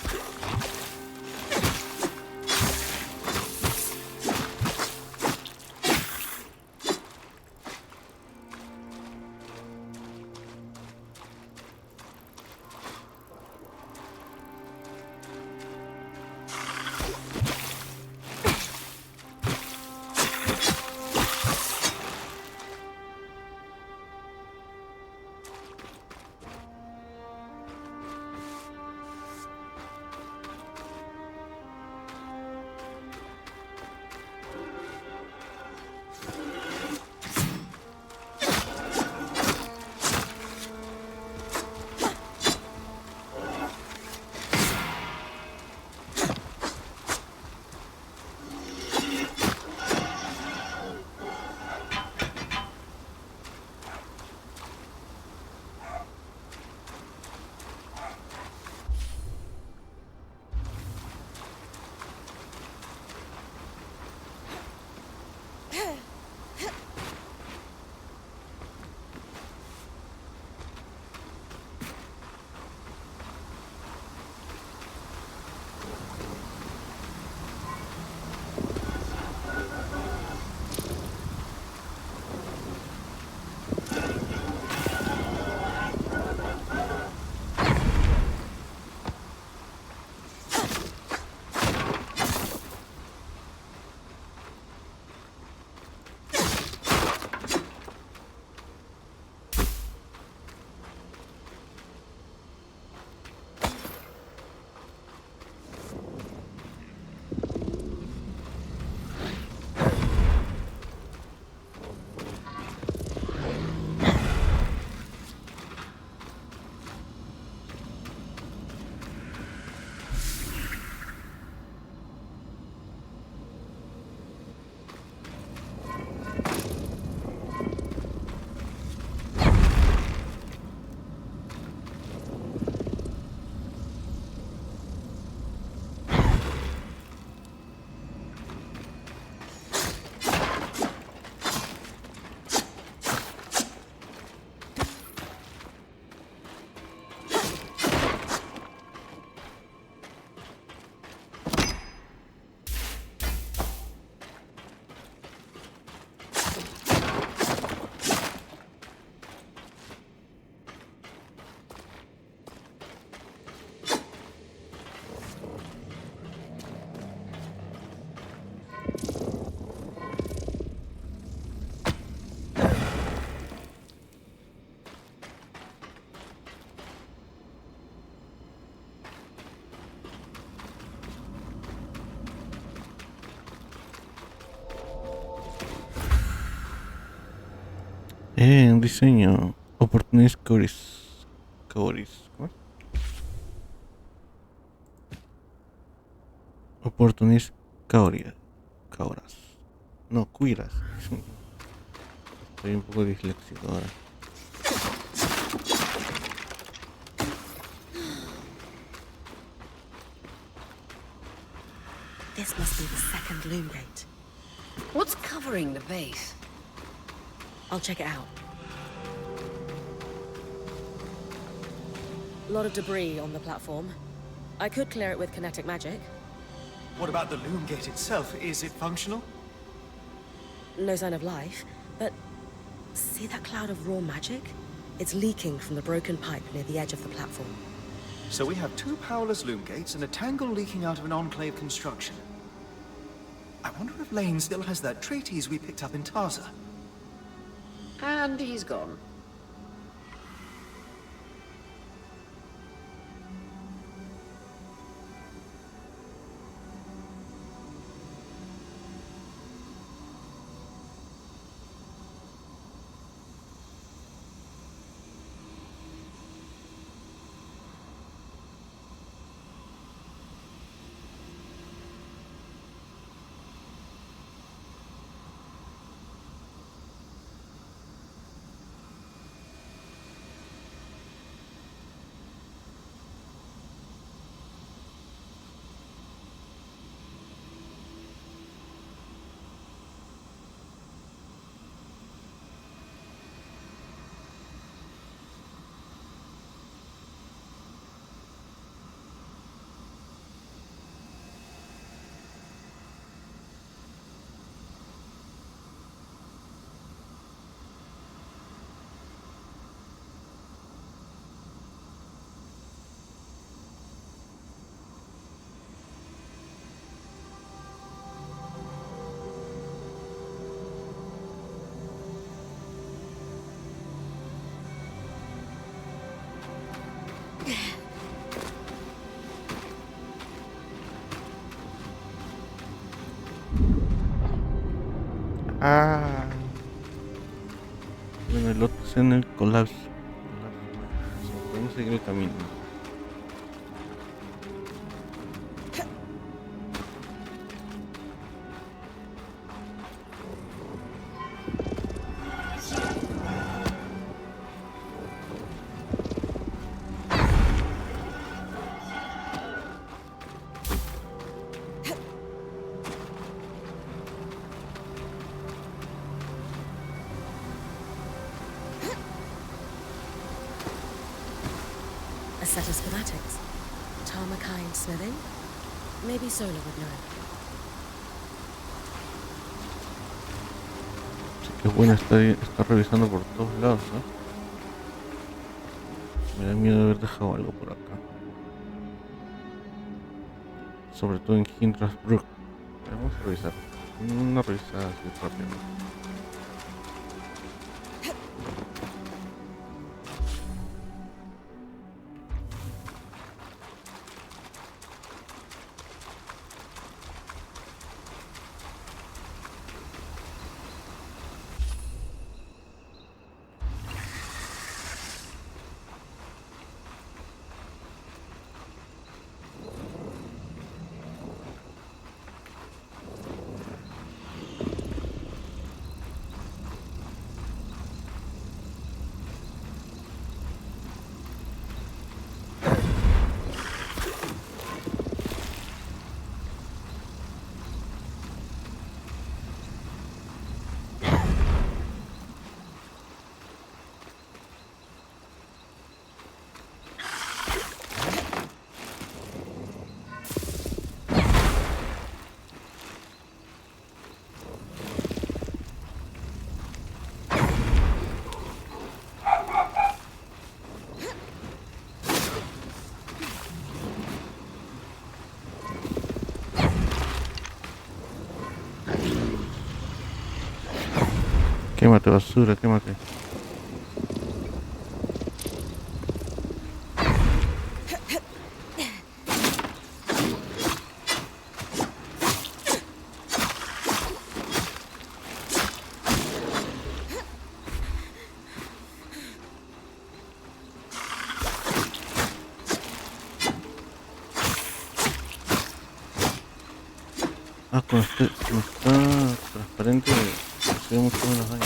S1: Un diseño. Opportunist Cauris. Cauris. ¿Cómo es? Opportunist Cauria. Cauras. No, cuiras. Soy un poco disléxico ahora.
S2: This must be the second loom gate.
S4: What's covering the base?
S2: I'll check it out. A lot of debris on the platform. I could clear it with kinetic magic.
S3: What about the loom gate itself? Is it functional?
S2: No sign of life, but see that cloud of raw magic? It's leaking from the broken pipe near the edge of the platform.
S3: So we have two powerless loom gates and a tangle leaking out of an enclave construction. I wonder if Lane still has that treatise we picked up in Tarza.
S4: And he's gone.
S1: Ah. Bueno, el otro es en el colapso. Podemos seguir el camino.
S2: A set of schematics. Tarmakai smithing? Maybe Sola would know.
S1: Sí, qué bueno está revisando por todos lados, ¿no? Me da miedo de haber dejado algo por acá. Sobre todo en Hindrasbrook. Vamos a revisar. Una revisada así rápida. Quémate, basura, quémate. Ah, cuando está transparente se ve mucho menos daño.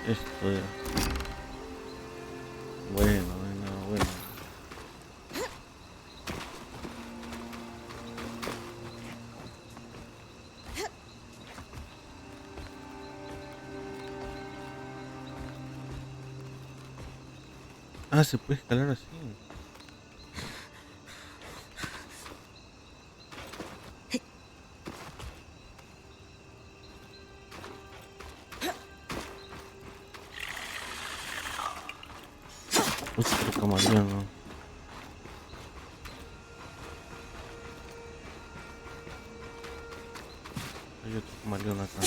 S1: Esto ya. Bueno, no hay nada bueno. Ah, se puede escalar así. Otro camaleón. Hay otro camaleón acá.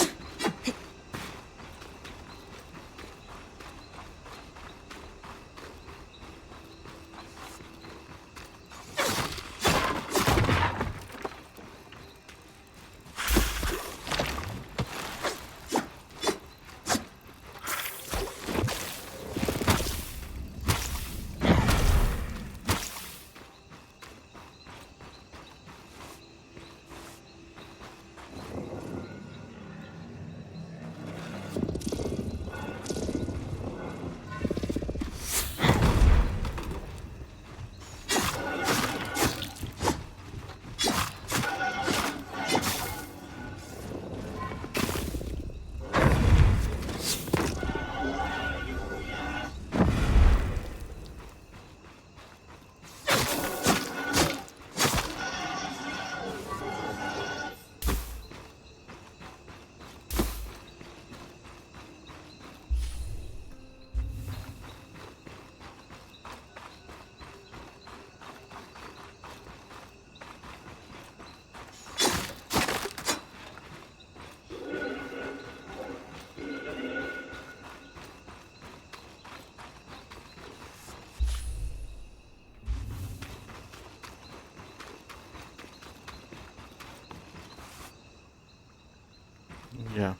S1: Ya.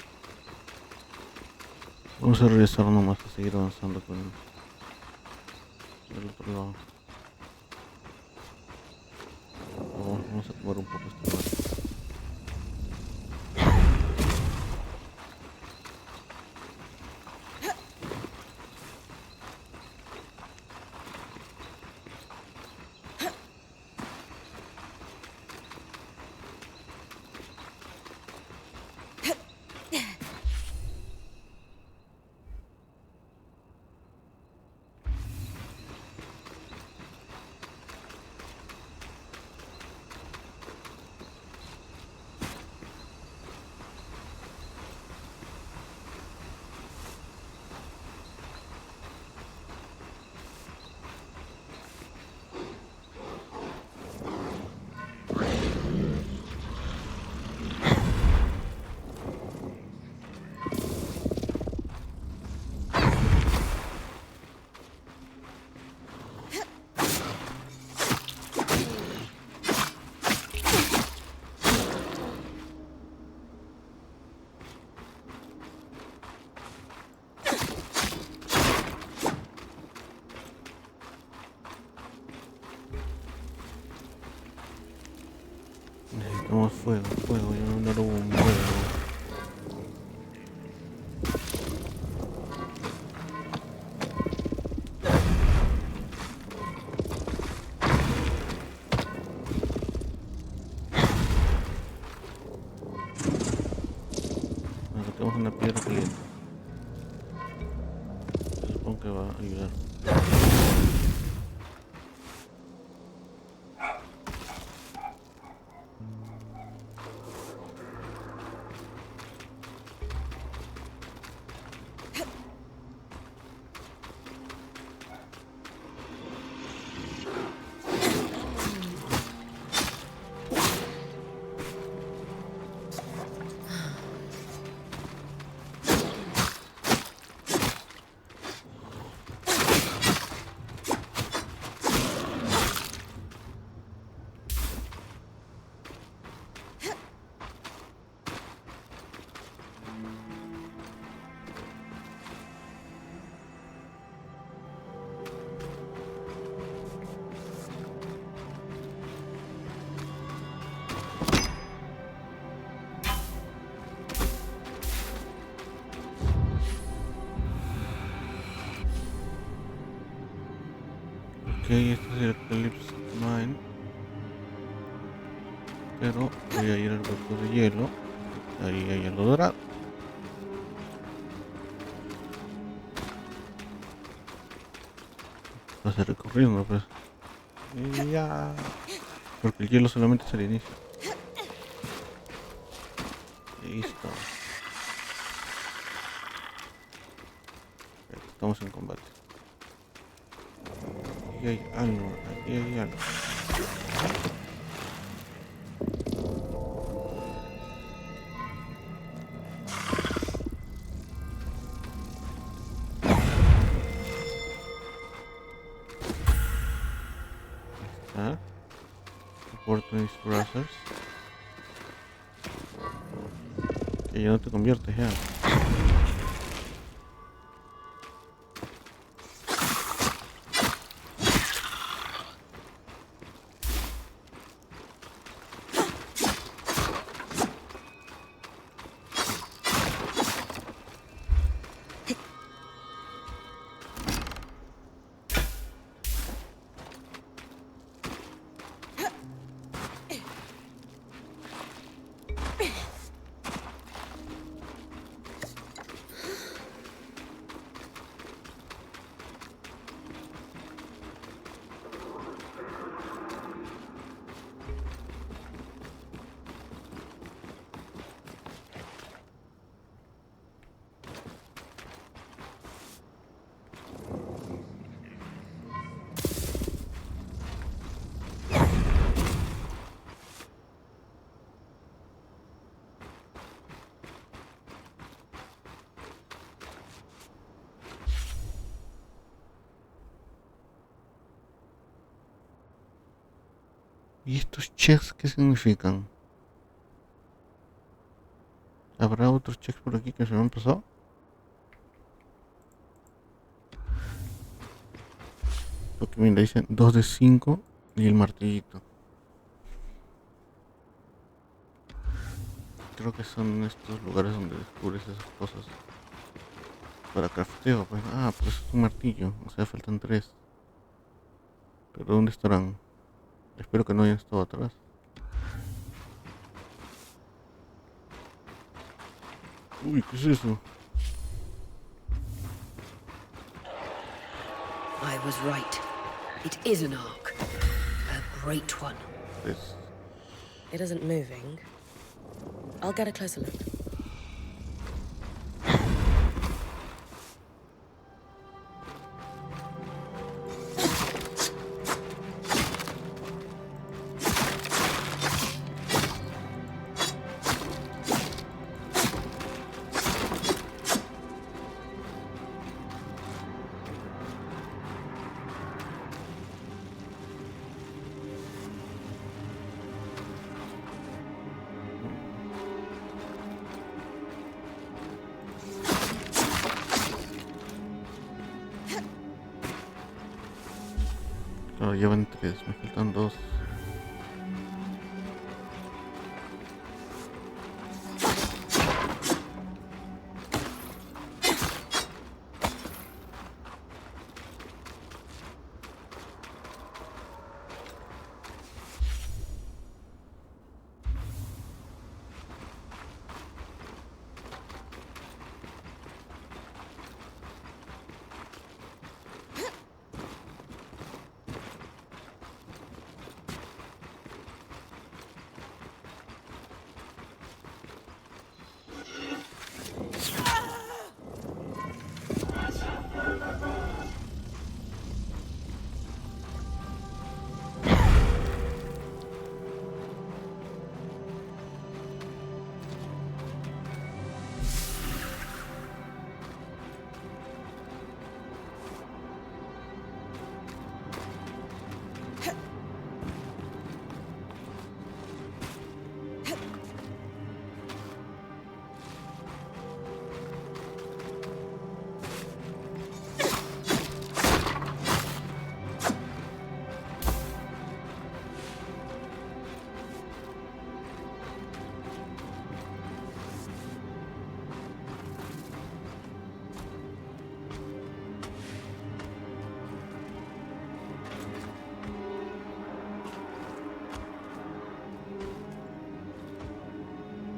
S1: Vamos a regresar nomás a seguir avanzando con el otro lado. Vamos a tomar un poco este lugar. Necesitamos fuego, yo no lo un fuego. Acá tenemos una piedra caliente. Supongo que va a ayudar. Ok, este es el Eclipse Mine. Pero voy a ir al hueco de hielo. Ahí hay algo dorado. Vas a ir recorriendo, pues. Y ya. Porque el hielo solamente es el inicio. Listo. Estamos en combate. Aquí hay algo, aquí hay algo. Ahí está. Opportunity Browsers. Que ya no te conviertes ya. ¿Y estos checks qué significan? ¿Habrá otros checks por aquí que se me han pasado? Porque mira, dicen 2 de 5 y el martillito. Creo que son estos lugares donde descubres esas cosas. Para crafteo, pues. Ah, pues es un martillo. O sea, faltan 3. Pero ¿dónde estarán? Espero que no hayan estado atrás. Uy, ¿qué es eso?
S4: I was right. It is an ark. A great one.
S1: Pues,
S2: It isn't moving. I'll get a closer look.
S1: claro, llevan 3, me faltan 2.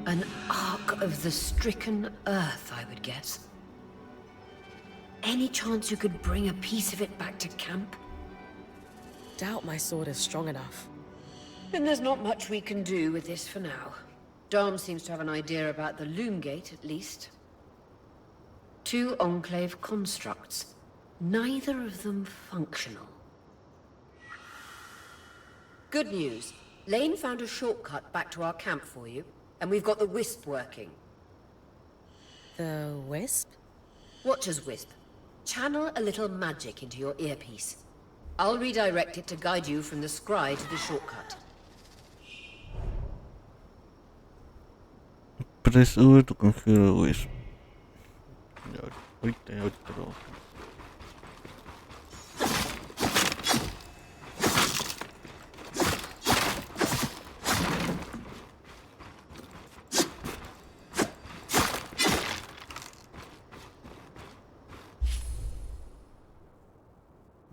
S4: An ark of the stricken earth, I would guess. Any chance you could bring a piece of it back to camp?
S2: doubt my sword is strong enough.
S4: Then there's not much we can do with this for now. Dom seems to have an idea about the loom gate, at least. 2 Enclave constructs. Neither of them functional. Good news. Lane found a shortcut back to our camp for you, and we've got the Wisp working.
S2: The Wisp?
S4: Watch as Wisp. Channel a little magic into your earpiece. I'll redirect it to guide you from the scry to the shortcut.
S1: Press V to configure a wisp. Ahorita lo...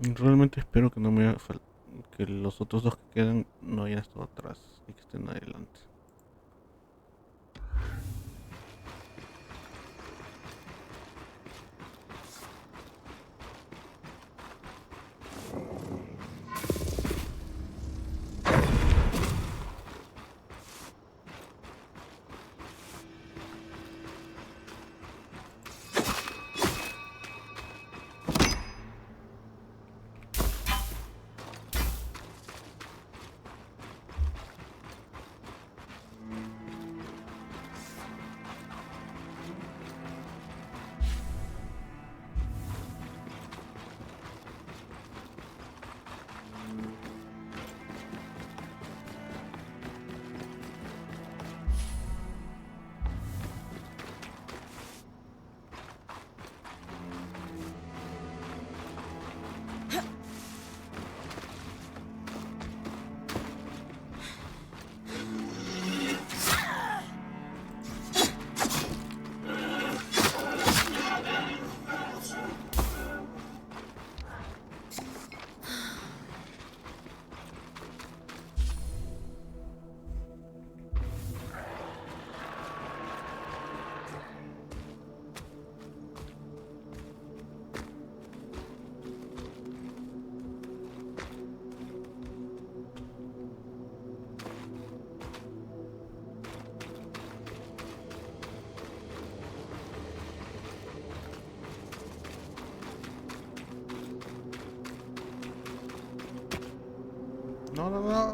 S1: Realmente espero que no me que los otros 2 que quedan no hayan estado atrás y que estén adelante. No.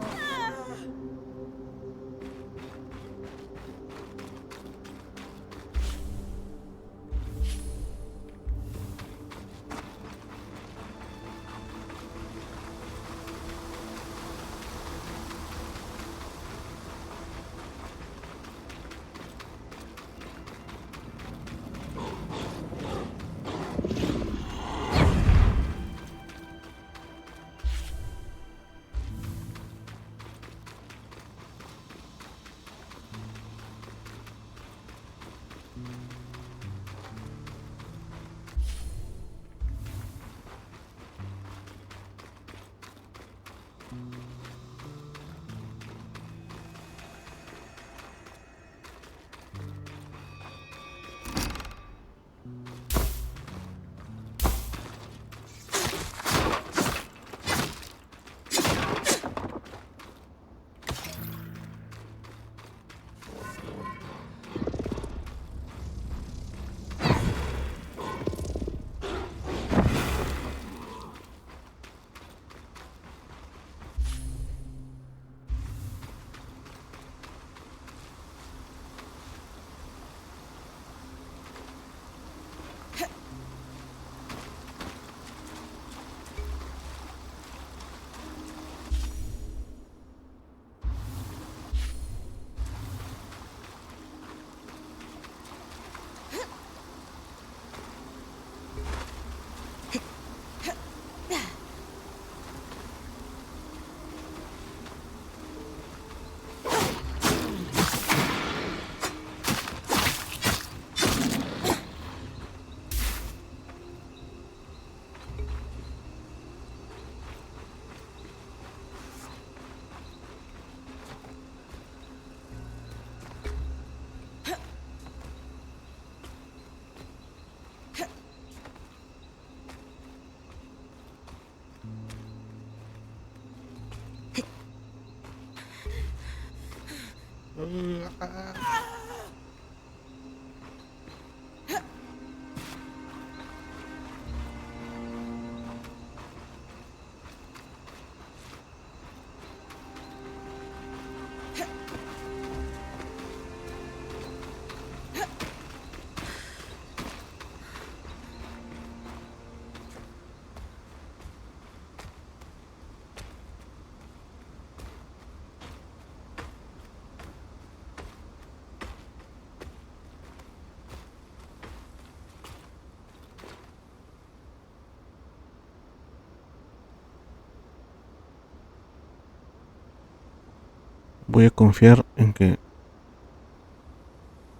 S1: Voy a confiar en que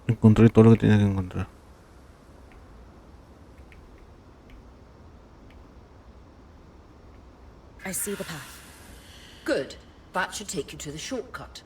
S1: encontré todo lo que tenía que encontrar.
S2: I see the path.
S4: Good. That should take you to the shortcut.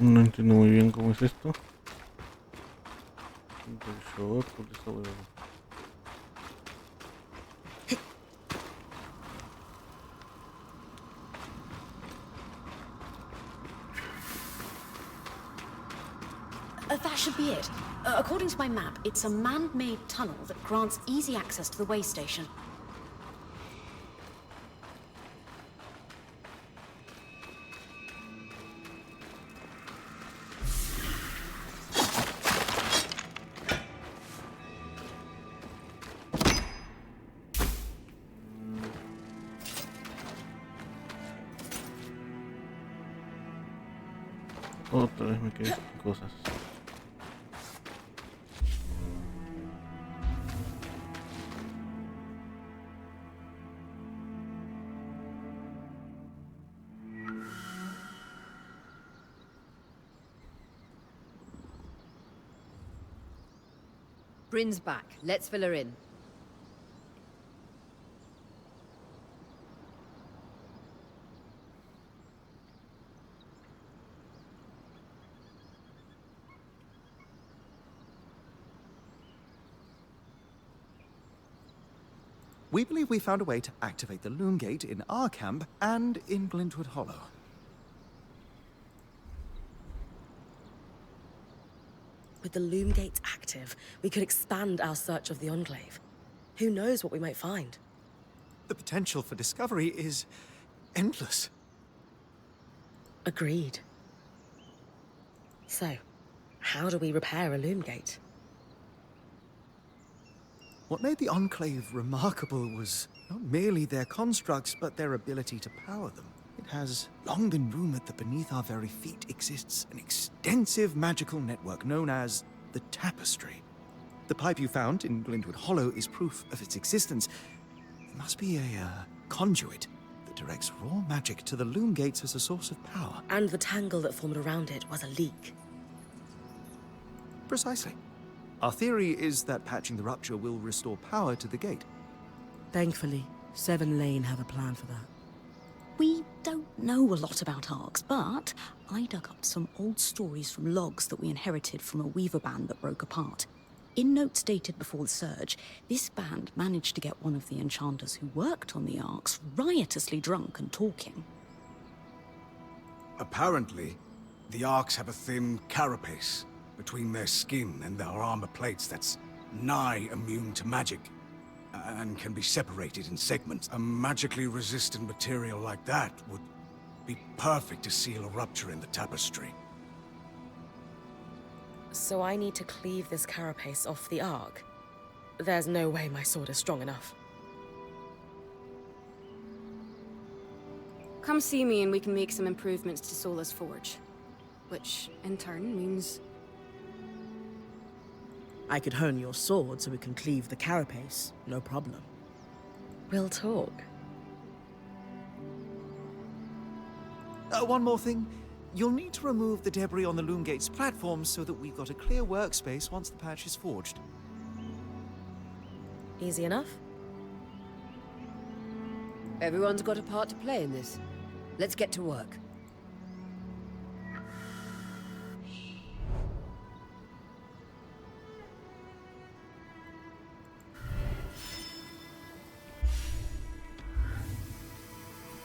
S1: No entiendo muy bien cómo es esto. Por esta huevada.
S7: That should be it. According to my map, it's a man-made tunnel that grants easy access to the way station.
S1: Otra vez me quedé sin cosas.
S4: Bryn's back. Let's fill her in.
S3: We believe we found a way to activate the Loom Gate in our camp and in Glintwood Hollow.
S2: With the Loom Gate active, we could expand our search of the Enclave. Who knows what we might find?
S3: The potential for discovery is endless.
S2: Agreed. So, how do we repair a Loom Gate?
S3: What made the Enclave remarkable was not merely their constructs, but their ability to power them. It has long been rumored that beneath our very feet exists an extensive magical network known as the Tapestry. The pipe you found in Glintwood Hollow is proof of its existence. It must be a conduit that directs raw magic to the Loom Gates as a source of power.
S2: And the tangle that formed around it was a leak.
S3: Precisely. Our theory is that patching the rupture will restore power to the gate.
S5: Thankfully, Seven Lane have a plan for that.
S6: We don't know a lot about arcs, but I dug up some old stories from logs that we inherited from a weaver band that broke apart. In notes dated before the Surge, this band managed to get one of the enchanters who worked on the arcs riotously drunk and talking.
S8: Apparently, the Arks have a thin carapace between their skin and their armor plates that's nigh immune to magic, and can be separated in segments. A magically resistant material like that would be perfect to seal a rupture in the tapestry.
S2: So I need to cleave this carapace off the Ark? There's no way my sword is strong enough.
S9: Come see me and we can make some improvements to Sola's forge.
S7: which in turn means...
S5: I could hone your sword so we can cleave the carapace, no problem.
S2: We'll talk.
S3: One more thing. You'll need to remove the debris on the Loomgate's platform so that we've got a clear workspace once the patch is forged.
S2: Easy enough?
S4: Everyone's got a part to play in this. Let's get to work.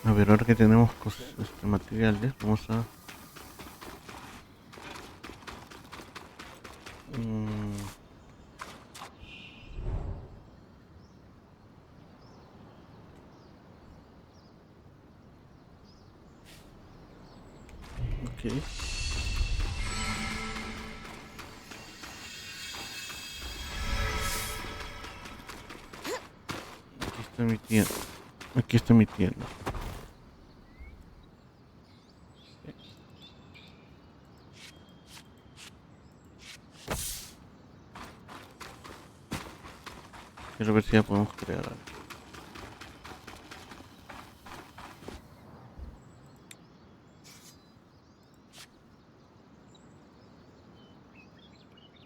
S1: A ver, ahora que tenemos materiales, vamos a... Ok. Aquí está mi tienda. Aquí está mi tienda. Quiero ver si ya podemos crear algo.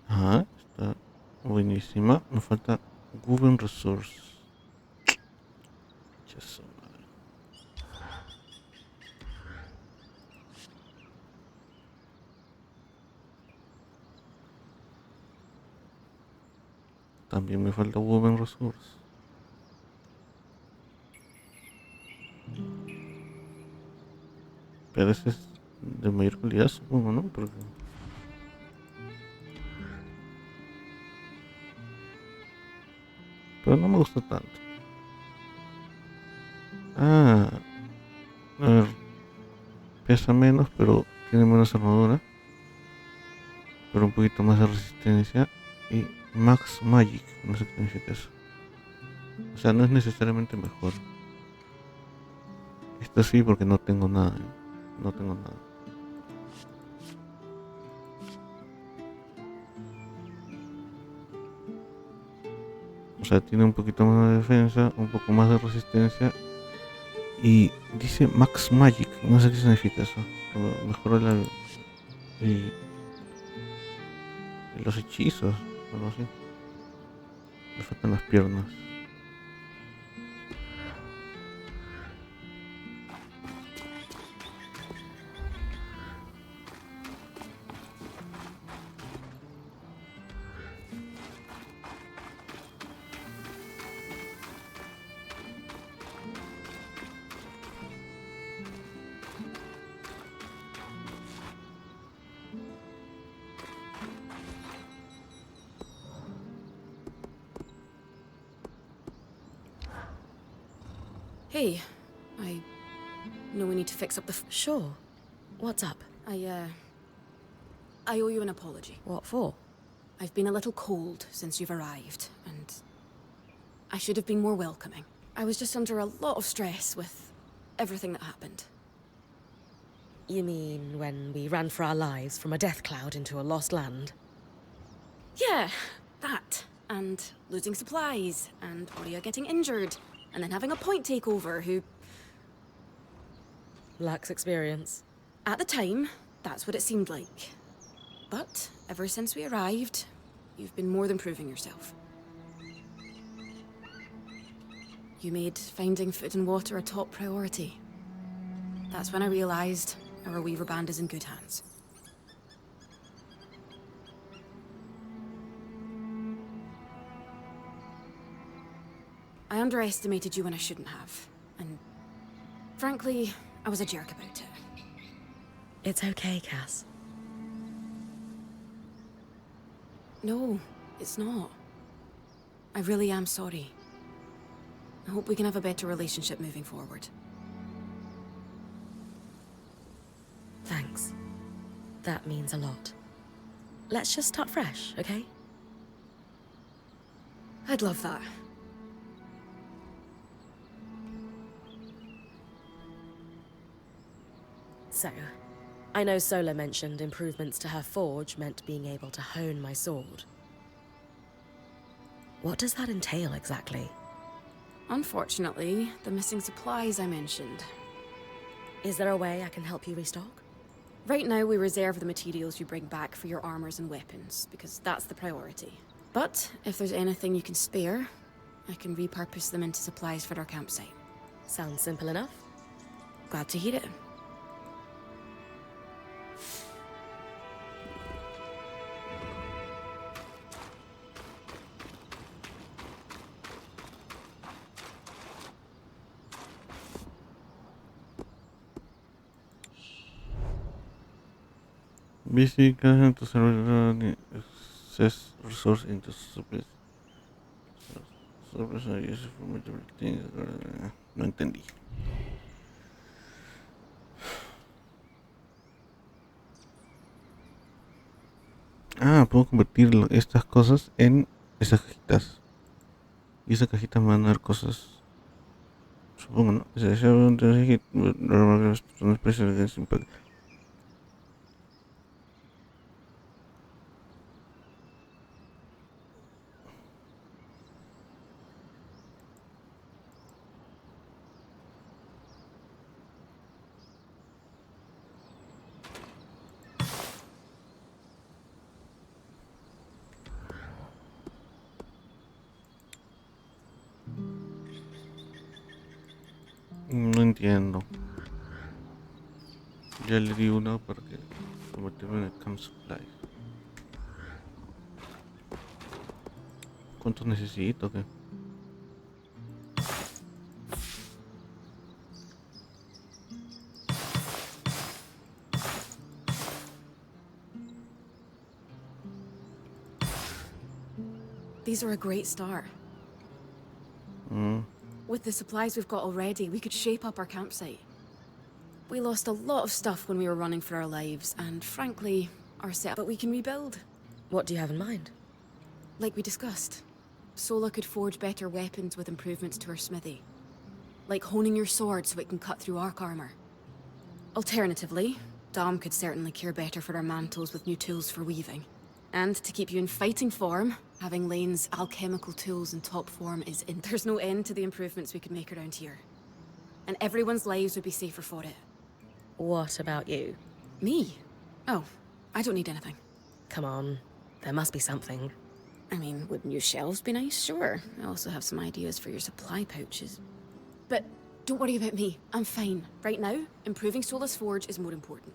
S1: Ajá, está buenísima. Nos falta Google Resource. Ya su madre. También me falta Google Resource. Pero ese es de mayor calidad, supongo, ¿no? Porque... pero no me gusta tanto. Ah, a ver, pesa menos, pero tiene menos armadura, pero un poquito más de resistencia. Y Max Magic, no sé qué significa eso. O sea, no es necesariamente mejor. Esto sí, porque no tengo nada, ¿eh? No tengo nada. O sea, tiene un poquito más de defensa, un poco más de resistencia. Y dice Max Magic, no sé qué significa eso. Mejora los hechizos, algo así. Me faltan las piernas.
S7: Hey, I know we need to fix up the...
S2: Sure. What's up?
S7: I owe you an apology.
S2: What for?
S7: I've been a little cold since you've arrived, and I should have been more welcoming. I was just under a lot of stress with everything that happened.
S2: You mean when we ran for our lives from a death cloud into a lost land?
S7: Yeah, that. And losing supplies, and Arya getting injured, and then having a point takeover who...
S2: lacks experience.
S7: At the time, that's what it seemed like. But ever since we arrived, you've been more than proving yourself. You made finding food and water a top priority. That's when I realized our Weaver band is in good hands. I underestimated you when I shouldn't have, and frankly, I was a jerk about it.
S2: It's okay, Cass.
S7: No, it's not. I really am sorry. I hope we can have a better relationship moving forward.
S2: Thanks. That means a lot. Let's just start fresh, okay?
S7: I'd love that.
S2: So, I know Sola mentioned improvements to her forge meant being able to hone my sword. What does that entail exactly?
S7: Unfortunately, the missing supplies I mentioned.
S2: Is there a way I can help you restock?
S7: Right now, we reserve the materials you bring back for your armors and weapons, because that's the priority. But if there's anything you can spare, I can repurpose them into supplies for our campsite.
S2: Sounds simple enough.
S7: Glad to hear it.
S1: Basic to server access resource into supplies. Supplies are used for multiple things. No entendí. Ah, puedo convertir estas cosas en esas cajitas. Y esas cajitas me van a dar cosas. Supongo, ¿no? Son especies de impact. No entiendo. Ya le di uno para que convertirme en el camp supply. ¿Cuántos necesito? ¿Qué?
S7: These are a great start. With the supplies we've got already, we could shape up our campsite. We lost a lot of stuff when we were running for our lives, and frankly, our setup, but we can rebuild.
S2: What do you have in mind?
S7: Like we discussed, Sola could forge better weapons with improvements to her smithy. Like honing your sword so it can cut through arc armor. Alternatively, Dom could certainly cure better for our mantles with new tools for weaving. And to keep you in fighting form, having Lane's alchemical tools in top form is in. There's no end to the improvements we could make around here. And everyone's lives would be safer for it.
S2: What about you?
S7: Me? Oh, I don't need anything.
S2: Come on, there must be something.
S7: I mean, would new shelves be nice? Sure. I also have some ideas for your supply pouches. But don't worry about me. I'm fine. Right now, improving Sola's forge is more important.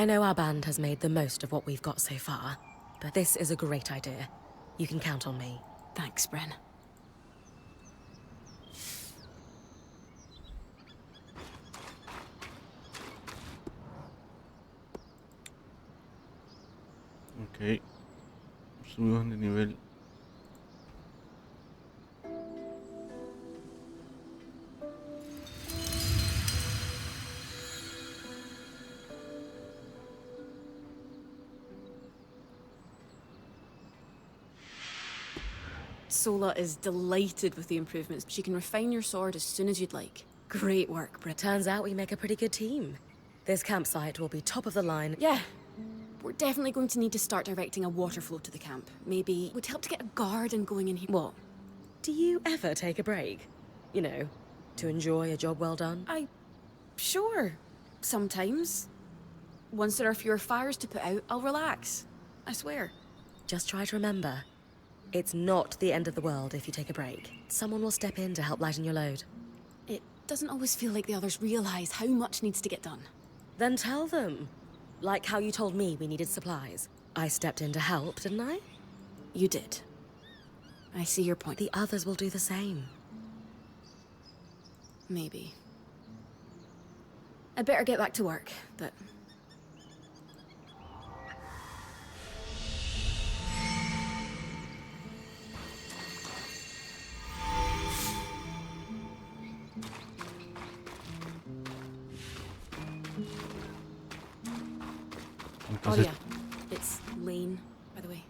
S2: I know our band has made the most of what we've got so far, but this is a great idea. You can count on me.
S7: Thanks, Bren.
S1: Ok. Subimos de nivel.
S7: Sola is delighted with the improvements. She can refine your sword as soon as you'd like. Great work, Bren.
S2: Turns out we make a pretty good team. This campsite will be top of the line.
S7: Yeah. We're definitely going to need to start directing a water flow to the camp. Maybe it would help to get a garden going in here. What?
S2: Do you ever take a break? You know, to enjoy a job well done?
S7: Sure. Sometimes. Once there are fewer fires to put out, I'll relax. I swear.
S2: Just try to remember, it's not the end of the world if you take a break. Someone will step in to help lighten your load.
S7: It doesn't always feel like the others realize how much needs to get done.
S2: Then tell them. Like how you told me we needed supplies. I stepped in to help, didn't I?
S7: You did. I see your point.
S2: The others will do the same.
S7: Maybe. I'd better get back to work, but... Oh
S1: Entonces,
S7: yeah, it's Lane, by the way.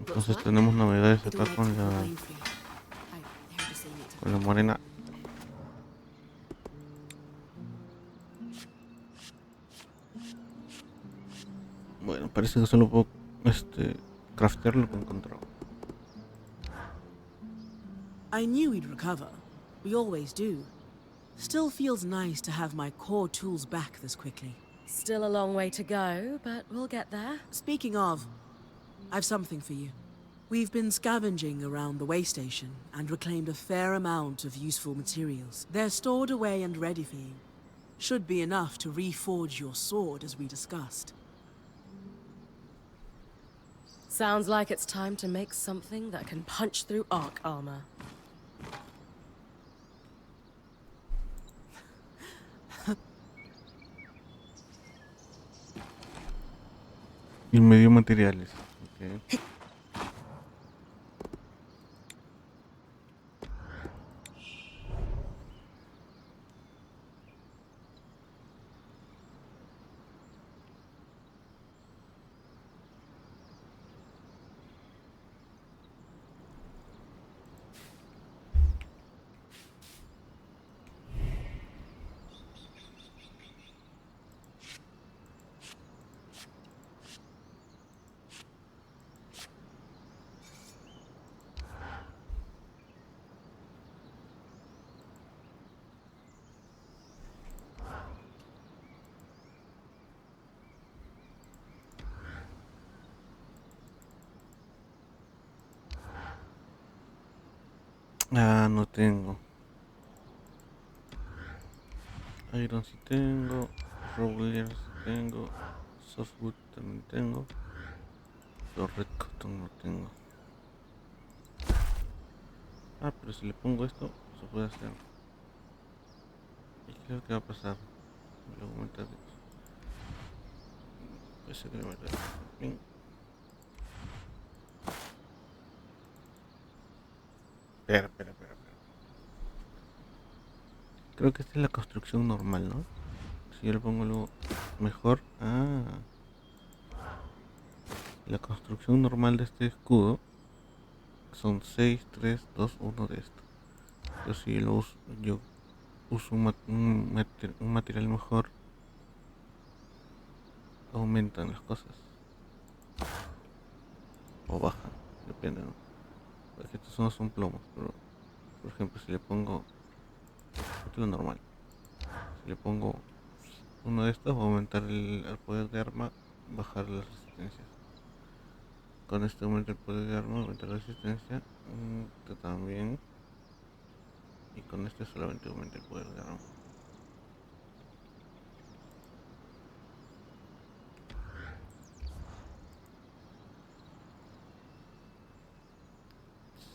S1: entonces tenemos novedades
S7: I
S1: acá
S7: don't like
S1: con
S7: to put
S1: la,
S7: Lane through. I heard you saying it to her.
S1: con la morena. Parece que solo puedo craftearlo con contra.
S5: I knew we'd recover. We always do. Still feels nice to have my core tools back this quickly.
S2: Still a long way to go, but we'll get there.
S5: Speaking of, I've something for you. We've been scavenging around the way station and reclaimed a fair amount of useful materials. They're stored away and ready for you. Should be enough to reforge your sword as we discussed.
S2: Sounds like it's time to make something that can punch through arc armor.
S1: Y me dio materiales. Okay. Ah, no tengo. Iron sí tengo. Roller sí tengo. Softwood también tengo. Pero red cotton no tengo. Ah, pero si le pongo esto, se puede hacer. ¿Y qué es lo que va a pasar? Me lo aumenta de... Puede ser que me vaya bien. Espera. Creo que esta es la construcción normal, ¿no? Si yo le pongo algo mejor... Ah. La construcción normal de este escudo son 6, 3, 2, 1 de esto. Pero si yo uso un material mejor, aumentan las cosas. O bajan, depende, ¿no? Porque estos no son plomos, pero por ejemplo si le pongo... Esto es lo normal. Si le pongo uno de estos va a aumentar el poder de arma, bajar las resistencias. Con este aumenta el poder de arma, aumenta la resistencia. Este también. Y con este solamente aumenta el poder de arma.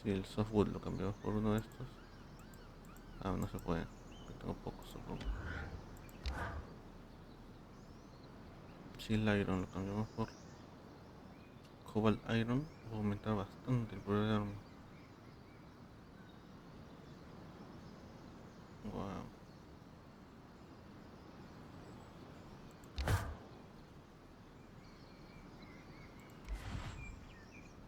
S1: Si el softwood lo cambiamos por uno de estos. Ah, no se puede, porque tengo poco softwood. Si el iron lo cambiamos por cobalt iron, va a aumentar bastante el poder de arma. Wow.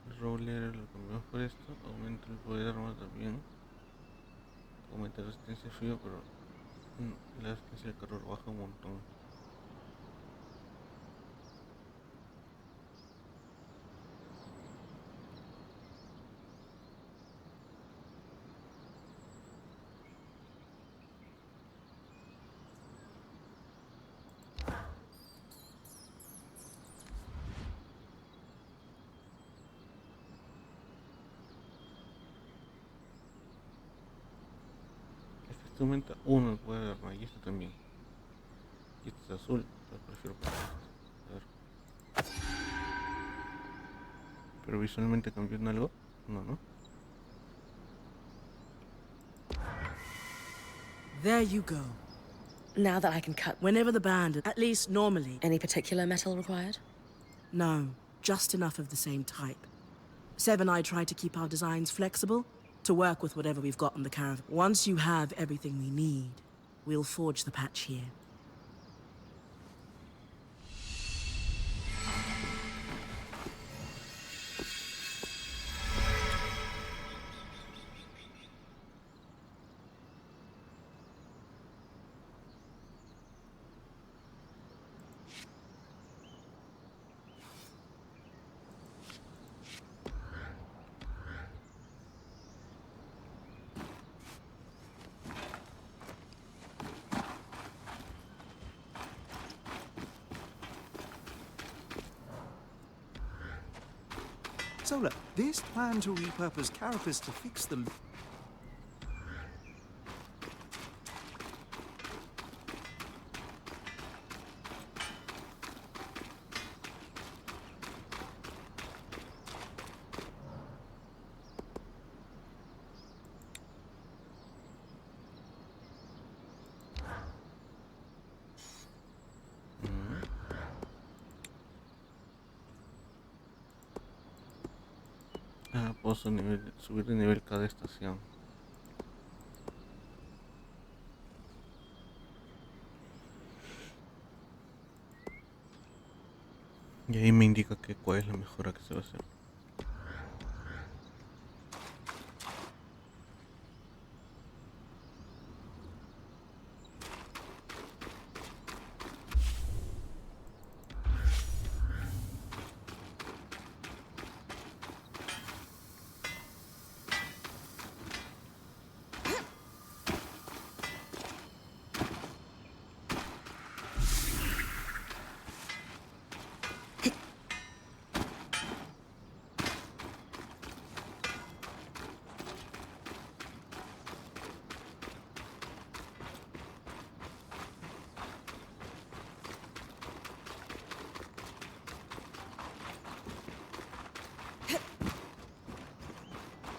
S1: El roller lo cambiamos por esto, aumenta el poder de arma también. Aumenta la resistencia de frío, pero la resistencia de calor baja un montón. Este aumenta uno el poder de arma y este también. Y este es azul, pero prefiero poner este. A ver. Pero visualmente cambió en algo. No.
S5: There you go.
S2: Now that I can cut...
S5: Whenever the band, at least normally.
S2: Any particular metal required?
S5: No, just enough of the same type. Seb and I try to keep our designs flexible, to work with whatever we've got on the caravan. Once you have everything we need, we'll forge the patch here.
S3: Zola, this plan to repurpose carapace to fix the...
S1: Puedo subir de nivel cada estación. Y ahí me indica que cuál es la mejora que se va a hacer.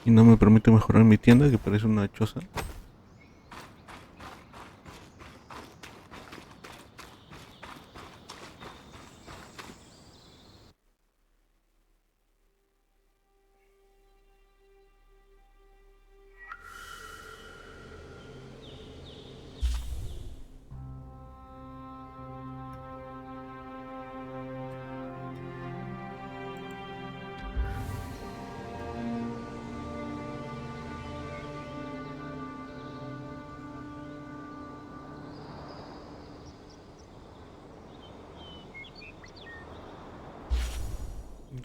S1: Y no me permite mejorar mi tienda, que parece una choza.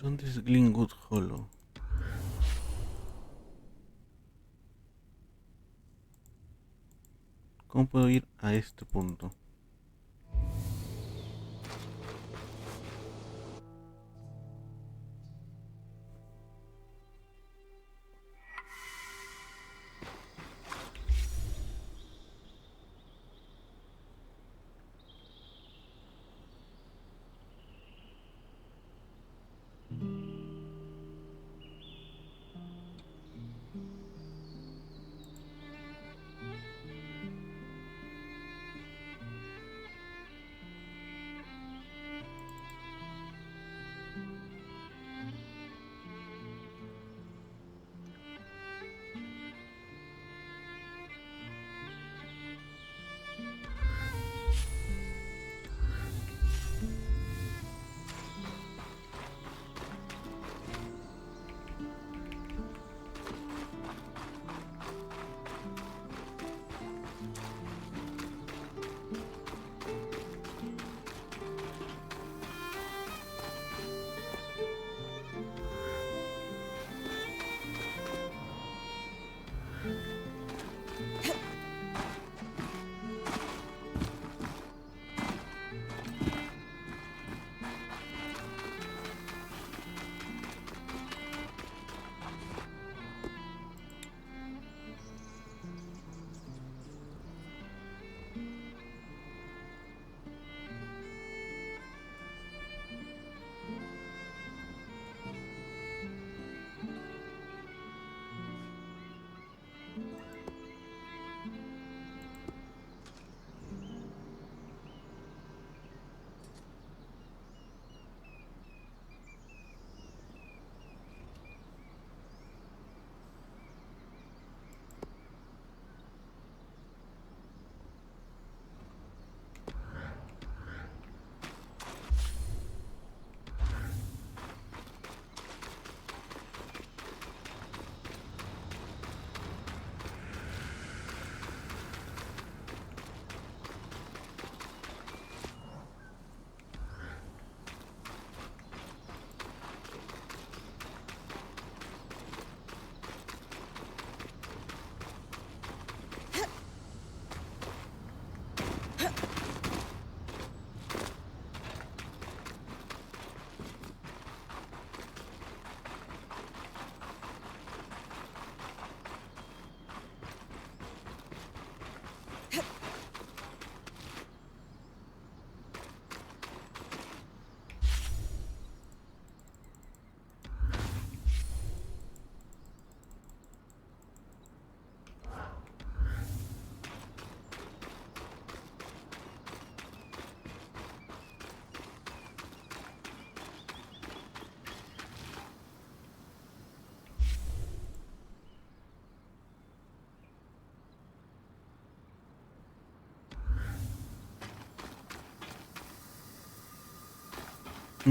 S1: ¿Dónde es Glingwood Hollow? ¿Cómo puedo ir a este punto?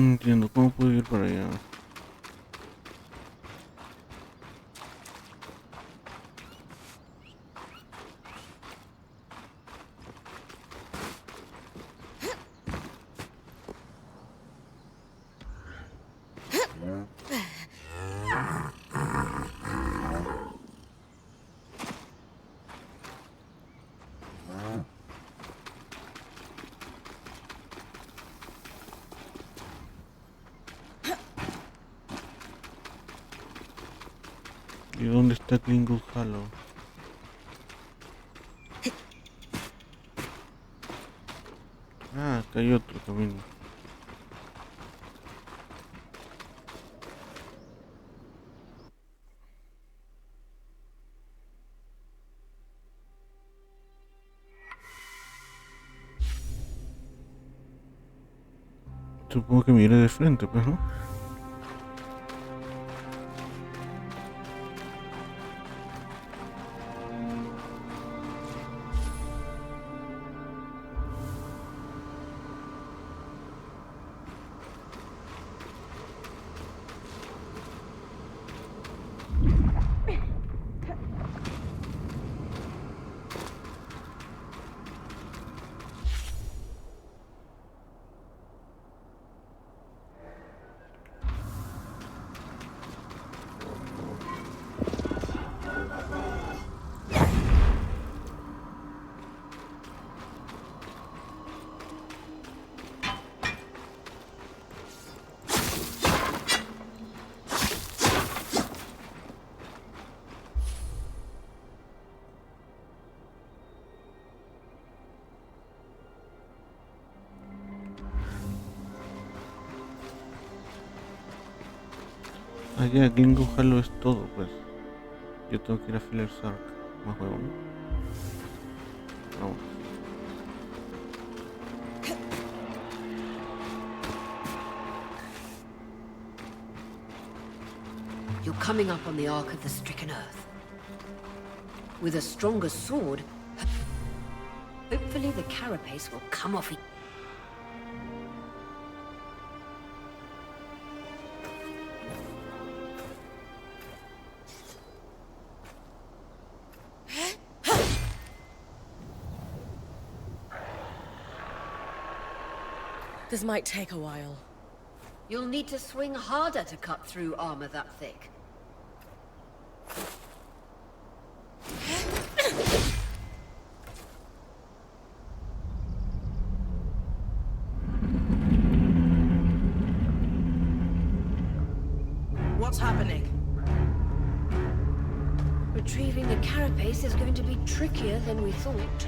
S1: No entiendo cómo puedo ir para allá. ¿Y dónde está Klingon Hollow? Ah, acá hay otro camino. Supongo que me iré de frente, pues, ¿no? Allá, Klingon Hollow es todo, pues. Yo tengo que ir a Filler Sark. Más huevón. Vamos.
S4: You're coming up on the Ark of the Stricken Earth. With a stronger sword, hopefully the carapace will come off.
S2: This might take a while.
S4: You'll need to swing harder to cut through armor that thick.
S5: What's happening?
S4: Retrieving the carapace is going to be trickier than we thought.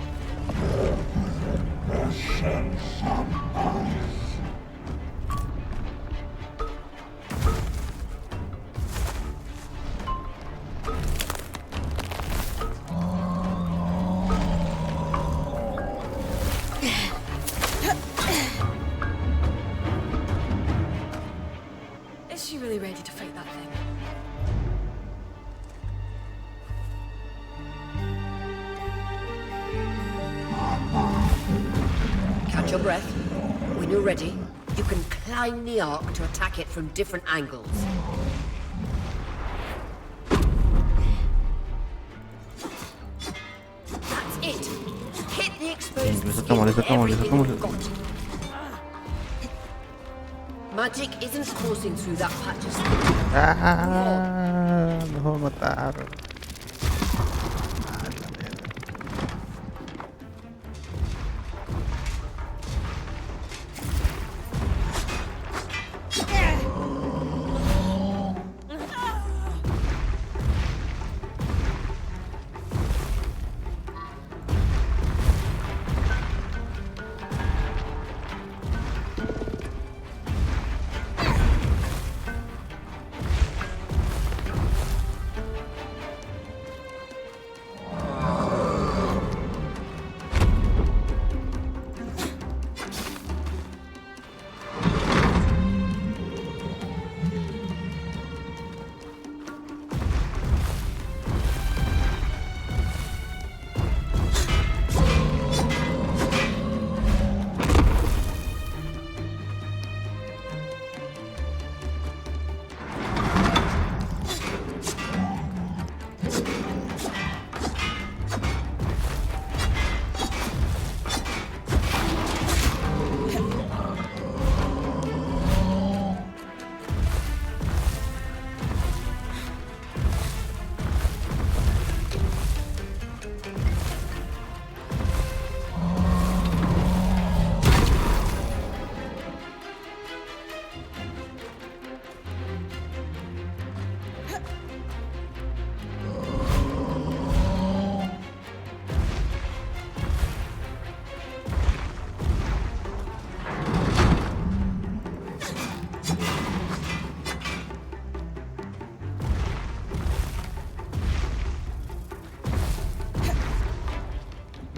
S7: Is she really ready to fight that thing?
S4: Catch your breath. When you're ready, you can climb the Ark to attack it from different angles. That's it. Hit the exposed skin with everything you've got. Magic isn't coursing through that patch of skin.
S1: Ah, nos va a matar.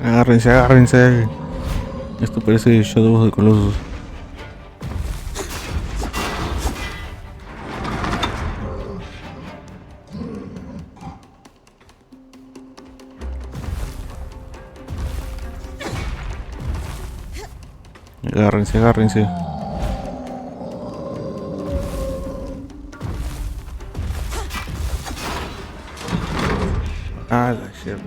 S1: Agárrense, agárrense. Esto parece Shadows de Colossus. Agárrense, agárrense. Ah, la shit.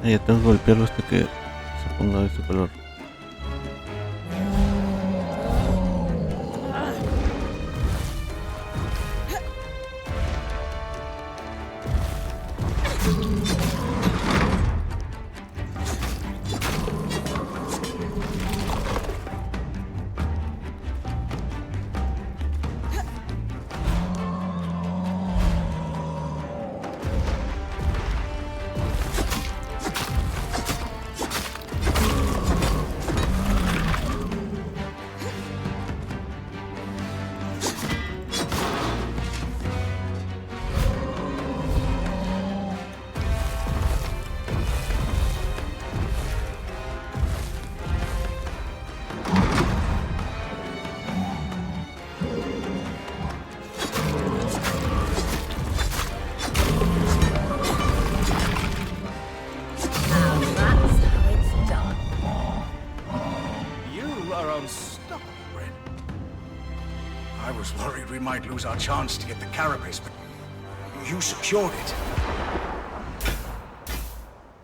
S1: Ya tengo que golpearlo hasta que se ponga de este color.
S8: I was worried we might lose our chance to get the carapace, but you secured it.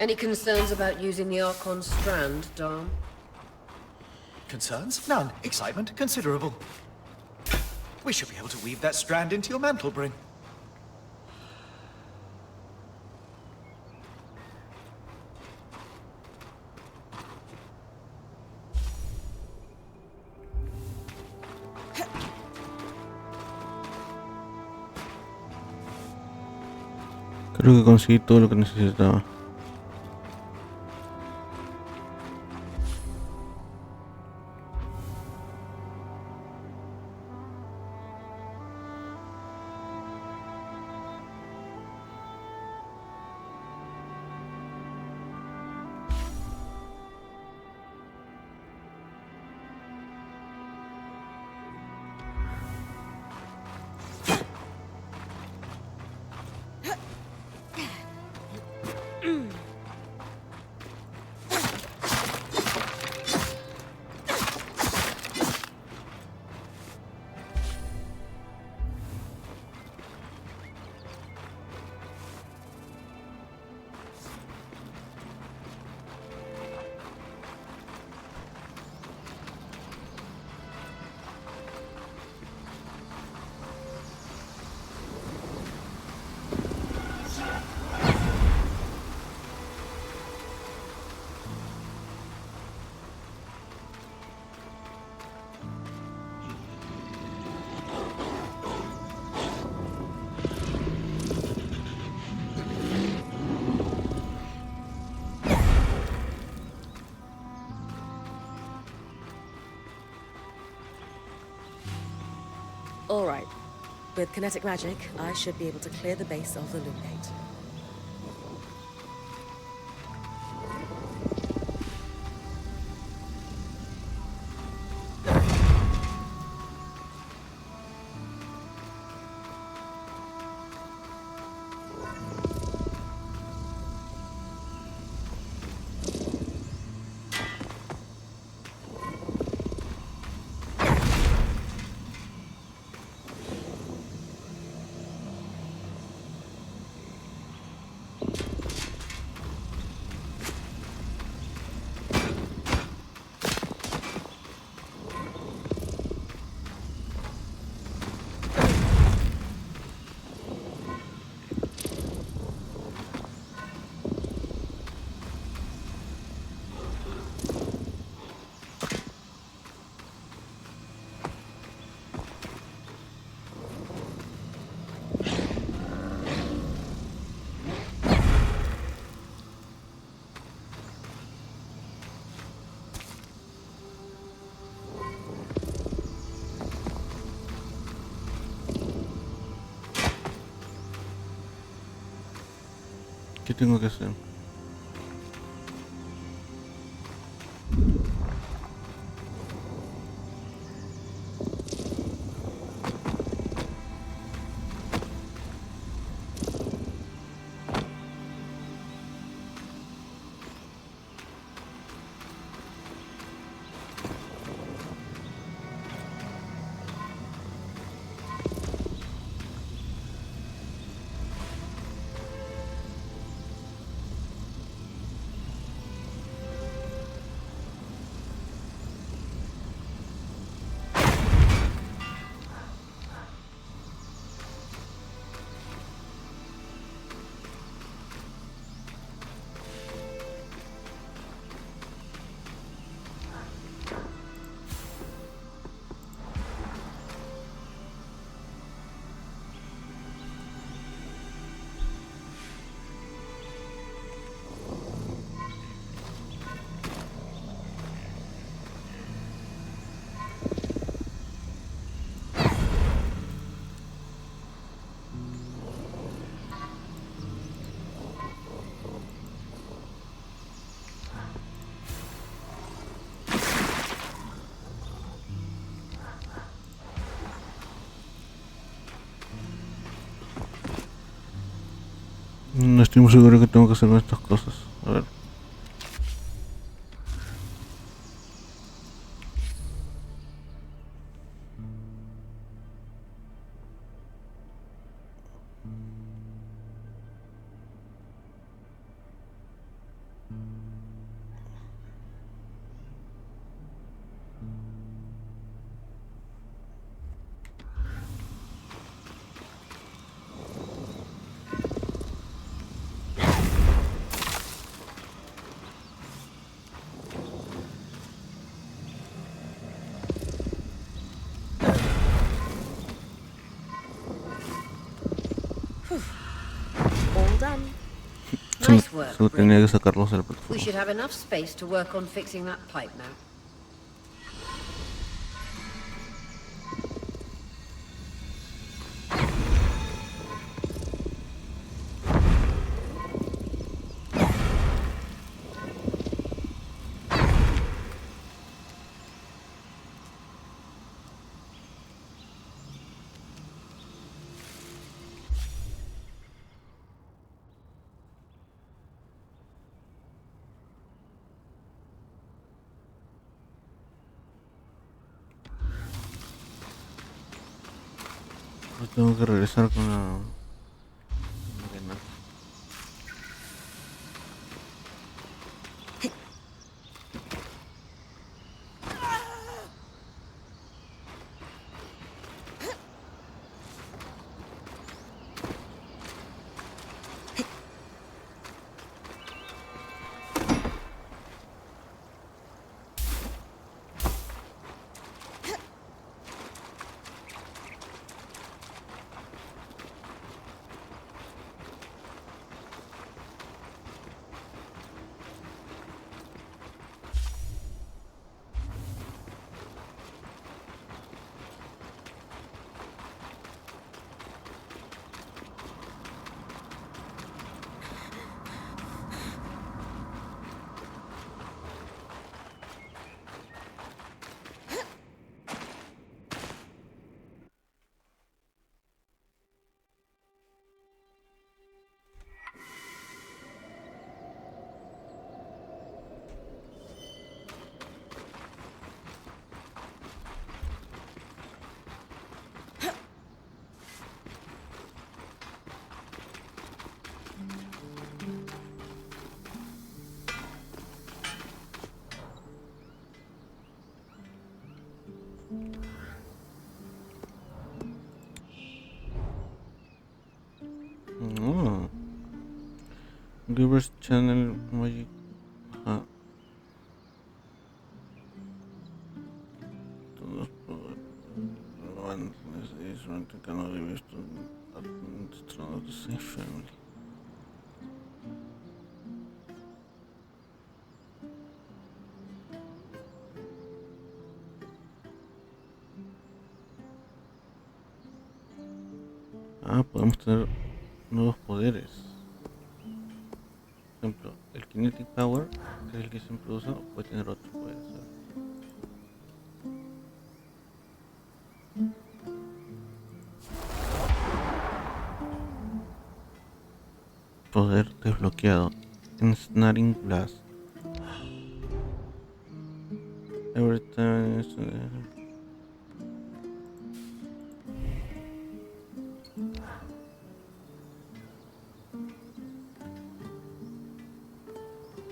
S4: Any concerns about using the Archon strand, Dom?
S9: Concerns? None. Excitement? Considerable. We should be able to weave that strand into your mantle, Bryn.
S1: Creo que conseguí todo lo que necesitaba.
S2: All right. With kinetic magic, I should be able to clear the base of the loop gate.
S1: ¿Qué tengo que hacer? No estoy muy seguro que tengo que hacer con estas cosas. A ver.
S2: All done.
S4: Nice work,
S1: Solo tenía
S4: Bryn.
S1: que sacarlos de la
S4: We
S1: plataforma.
S4: should have enough space to work on fixing that pipe now.
S1: Pues tengo que regresar con la arena. Givers Channel Magic. Ajá. Todos relevantes que no he visto dentro de esa family. Ah, podemos tener nuevos poderes. Por ejemplo, el Kinetic Power, que es el que siempre uso, puede tener otros poderes. ¿Sabes? Poder desbloqueado. Ensnaring Blast. Every time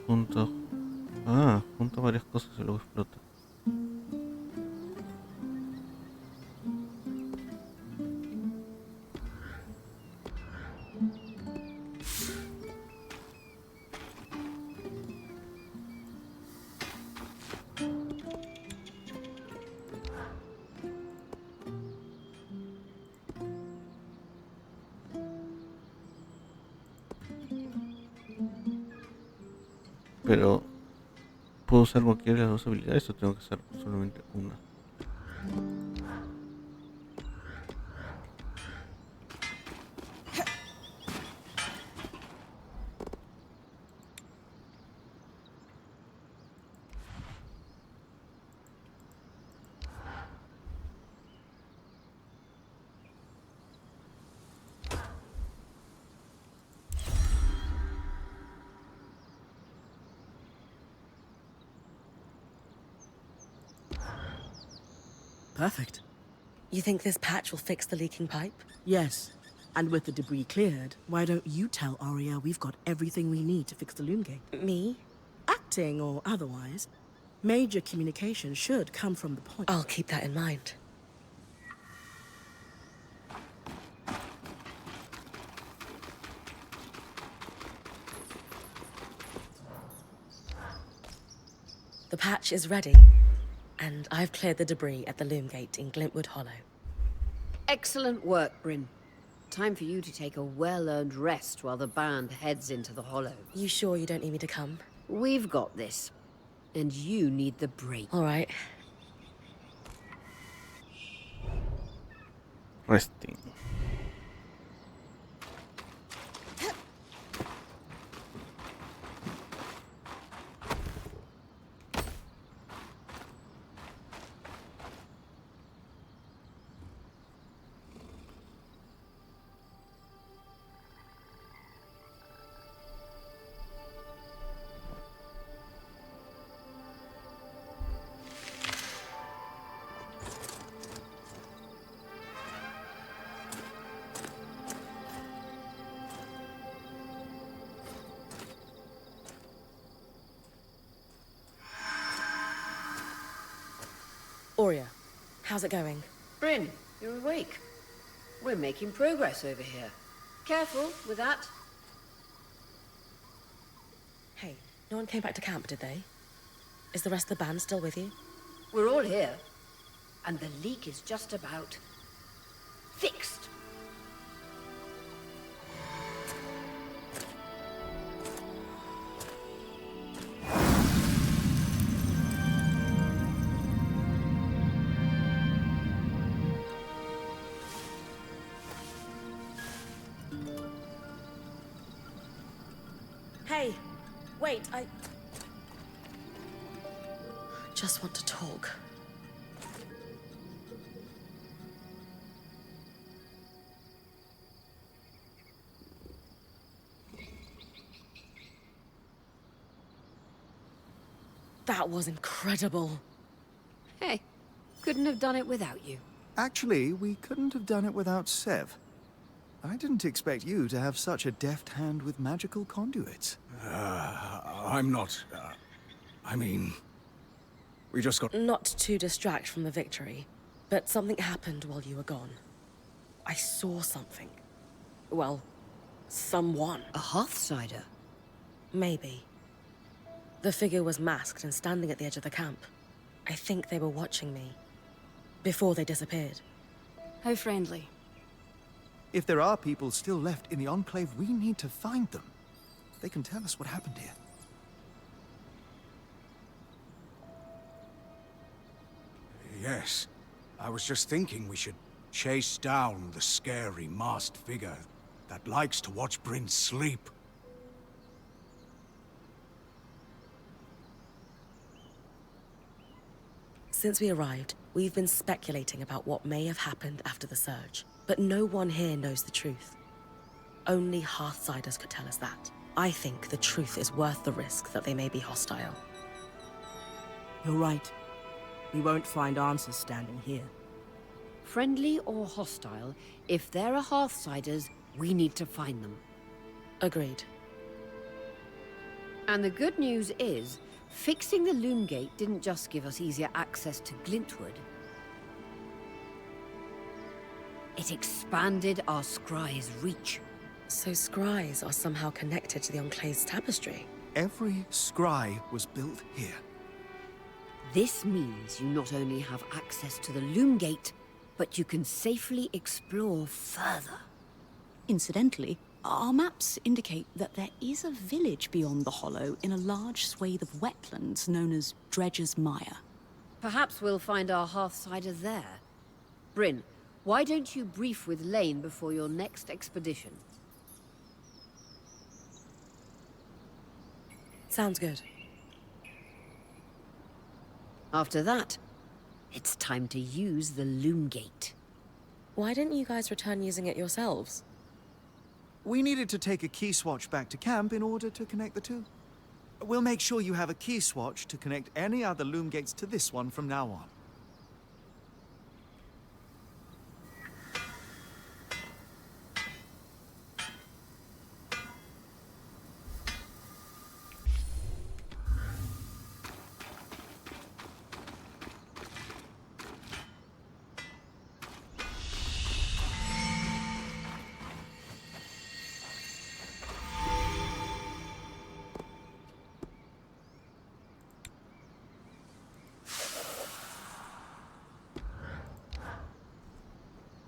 S1: junto. Ah, junto varias cosas y luego explota. Pero puedo usar cualquiera de las dos habilidades o tengo que usar solamente una.
S5: Perfect.
S2: You think this patch will fix the leaking pipe?
S5: Yes. And with the debris cleared, why don't you tell Arya we've got everything we need to fix the loom gate?
S2: Me?
S5: Acting or otherwise, major communication should come from the point.
S2: I'll keep that in mind. The patch is ready, and I've cleared the debris at the loom gate in Glintwood Hollow.
S4: Excellent work, Bryn. Time for you to take a well-earned rest while the band heads into the Hollow.
S2: You sure you don't need me to come?
S4: We've got this. And you need the break.
S2: All right.
S1: Resting.
S2: Aurea, how's it going?
S4: Bryn, you're awake. We're making progress over here. Careful with that.
S2: Hey, no one came back to camp, did they? Is the rest of the band still with you?
S4: We're all here. And the leak is just about fixed.
S2: Hey, wait, I just want to talk. That was incredible.
S4: Hey, couldn't have done it without you.
S3: Actually, we couldn't have done it without Sev. I didn't expect you to have such a deft hand with magical conduits.
S8: I'm not... I mean... We just got...
S2: Not to distract from the victory, but something happened while you were gone. I saw something. Well, someone.
S4: A Hearthsider?
S2: Maybe. The figure was masked and standing at the edge of the camp. I think they were watching me. Before they disappeared.
S7: How friendly.
S3: If there are people still left in the Enclave, we need to find them. They can tell us what happened here.
S8: Yes. I was just thinking we should chase down the scary masked figure that likes to watch Bryn sleep.
S2: Since we arrived, we've been speculating about what may have happened after the surge. But no one here knows the truth. Only Hearthsiders could tell us that. I think the truth is worth the risk that they may be hostile.
S5: You're right. We won't find answers standing here.
S4: Friendly or hostile, if there are Hearthsiders, we need to find them.
S2: Agreed.
S4: And the good news is, fixing the Loom Gate didn't just give us easier access to Glintwood. It expanded our scry's reach.
S2: So scries are somehow connected to the Enclave's tapestry?
S3: Every scry was built here.
S4: This means you not only have access to the Loom Gate, but you can safely explore further.
S6: Incidentally, our maps indicate that there is a village beyond the Hollow in a large swathe of wetlands known as Dredger's Mire.
S4: Perhaps we'll find our Hearthsider there. Bryn, why don't you brief with Lane before your next expedition?
S2: Sounds good.
S4: After that, it's time to use the Loom Gate.
S2: Why didn't you guys return using it yourselves?
S3: We needed to take a key swatch back to camp in order to connect the two. We'll make sure you have a key swatch to connect any other Loom Gates to this one from now on.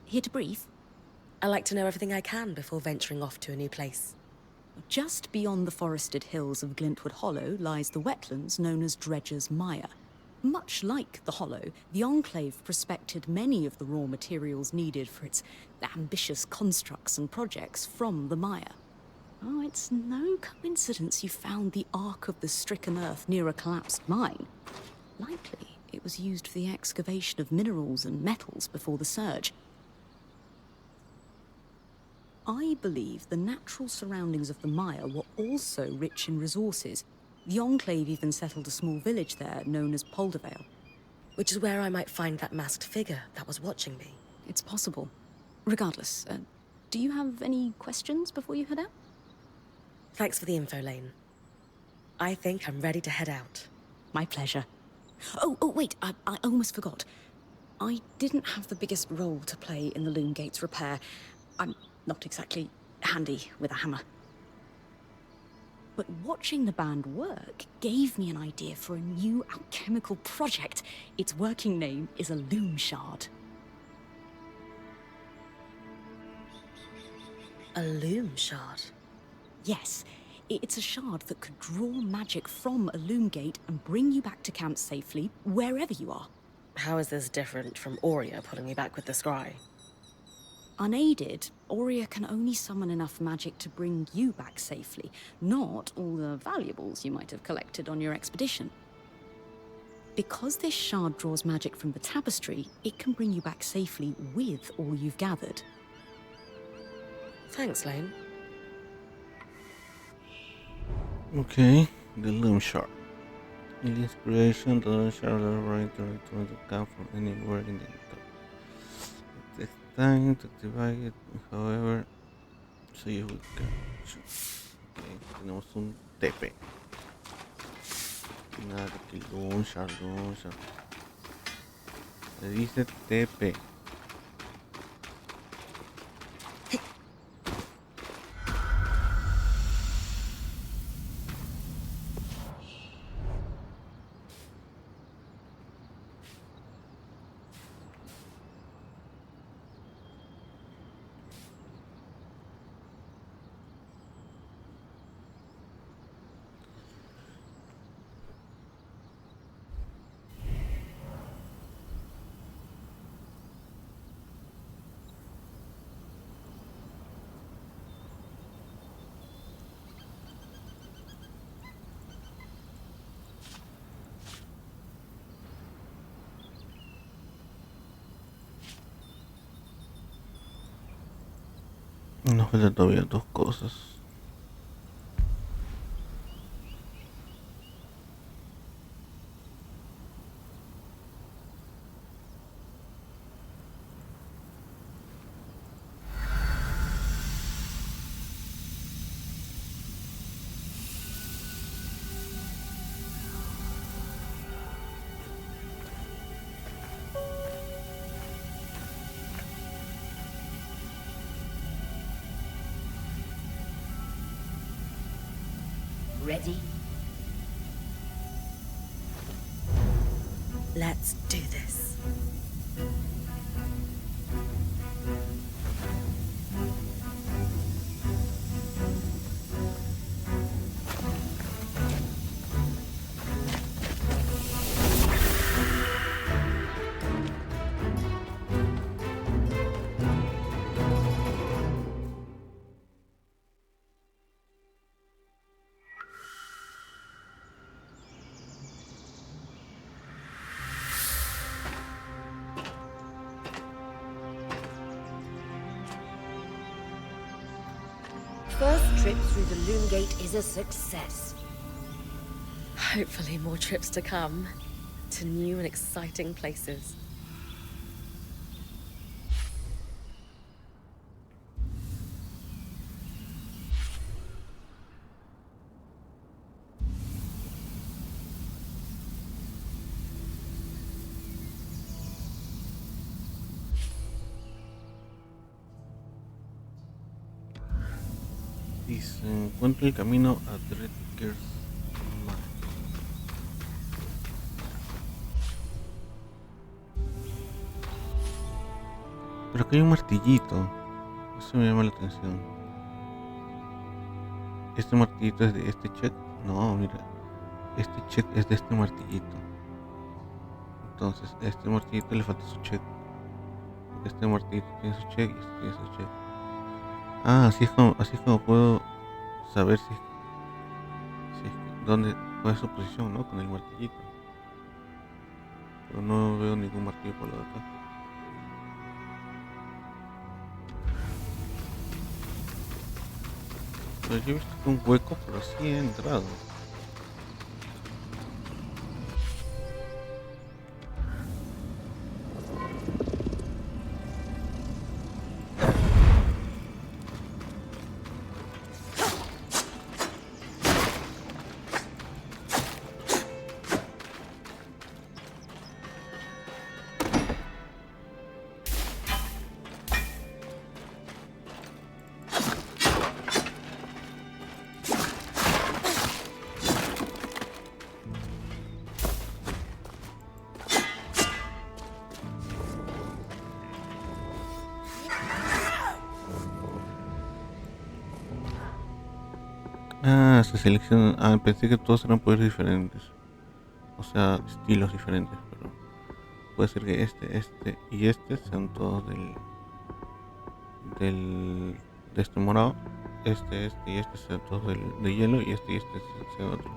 S6: Here to brief?
S2: I like to know everything I can before venturing off to a new place.
S6: Just beyond the forested hills of Glintwood Hollow lies the wetlands known as Dredger's Mire. Much like the Hollow, the Enclave prospected many of the raw materials needed for its ambitious constructs and projects from the mire. Oh, it's no coincidence you found the Ark of the Stricken Earth near a collapsed mine. Likely, it was used for the excavation of minerals and metals before the surge. I believe the natural surroundings of the mire were also rich in resources. The Enclave even settled a small village there known as Poldervale.
S2: Which is where I might find that masked figure that was watching me.
S6: It's possible. Regardless, do you have any questions before you head out?
S2: Thanks for the info, Lane. I think I'm ready to head out.
S6: My pleasure. Oh, wait, I almost forgot. I didn't have the biggest role to play in the Loom Gate's repair. I'm not exactly handy with a hammer. But watching the band work gave me an idea for a new alchemical project. Its working name is a loom shard.
S2: A loom shard?
S6: Yes, it's a shard that could draw magic from a loom gate and bring you back to camp safely, wherever you are.
S2: How is this different from Aurea pulling me back with the scry?
S6: Unaided, Aurea can only summon enough magic to bring you back safely, not all the valuables you might have collected on your expedition. Because this shard draws magic from the tapestry, it can bring you back safely with all you've gathered.
S2: Thanks, Lane.
S1: Okay, the loom shard. In inspiration, the loom shard allows right to return to camp from anywhere in the top. It takes time to activate it, however, so you will catch. Okay, tenemos un TP. Nada que loom shard. Le dice TP. Nos faltan todavía dos cosas.
S4: Ready?
S2: Let's do this.
S4: First trip through the Loom Gate is a success.
S2: Hopefully more trips to come, to new and exciting places.
S1: Dice, encuentra el camino a Dreadker's Mine. Pero aquí hay un martillito. Eso me llama la atención. ¿Este martillito es de este check? No, mira. Este check es de este martillito. Entonces, a este martillito le falta su check. Porque este martillito tiene su check y este tiene su check. Ah, así es como puedo saber si dónde, cuál es su posición, ¿no? Con el martillito. Pero no veo ningún martillo por lo de acá. Pero yo he visto que un hueco, pero sí he entrado. Ah, se seleccionan. Ah, pensé que todos eran poderes diferentes. O sea, estilos diferentes, pero puede ser que este y este sean todos de este morado. Este y este sean todos de hielo y este sean otros.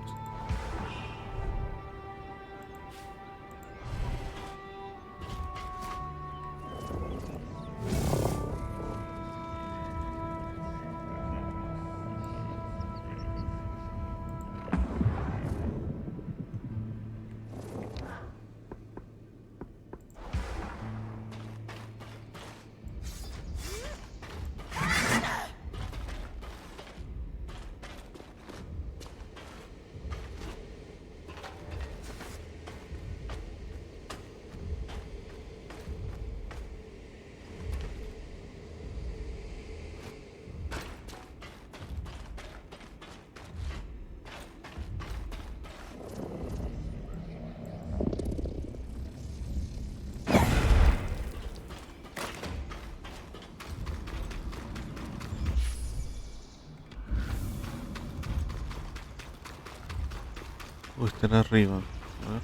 S1: O estará arriba. A ver.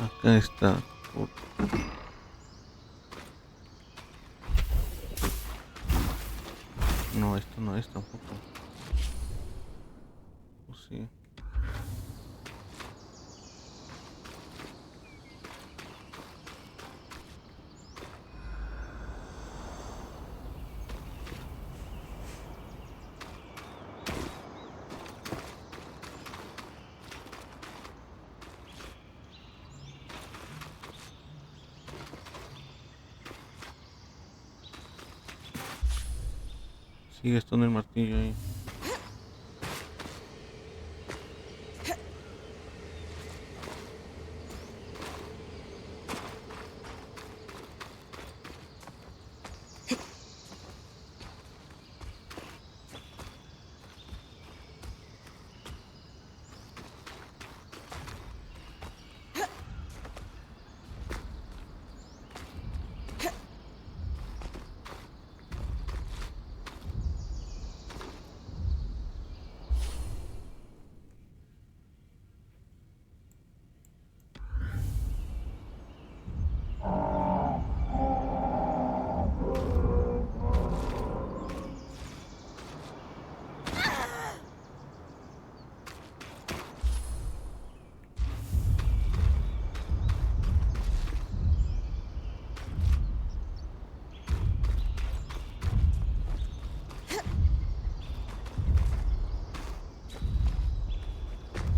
S1: Acá está. No, esto no es tampoco. sí. Sigue estando el martillo ahí.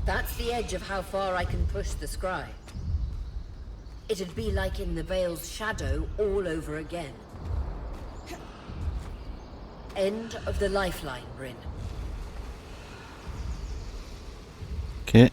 S4: That's the edge of how far I can push the scry. It'd be like in the Veil's shadow all over again. End of the lifeline, Bryn.
S1: ¿Qué?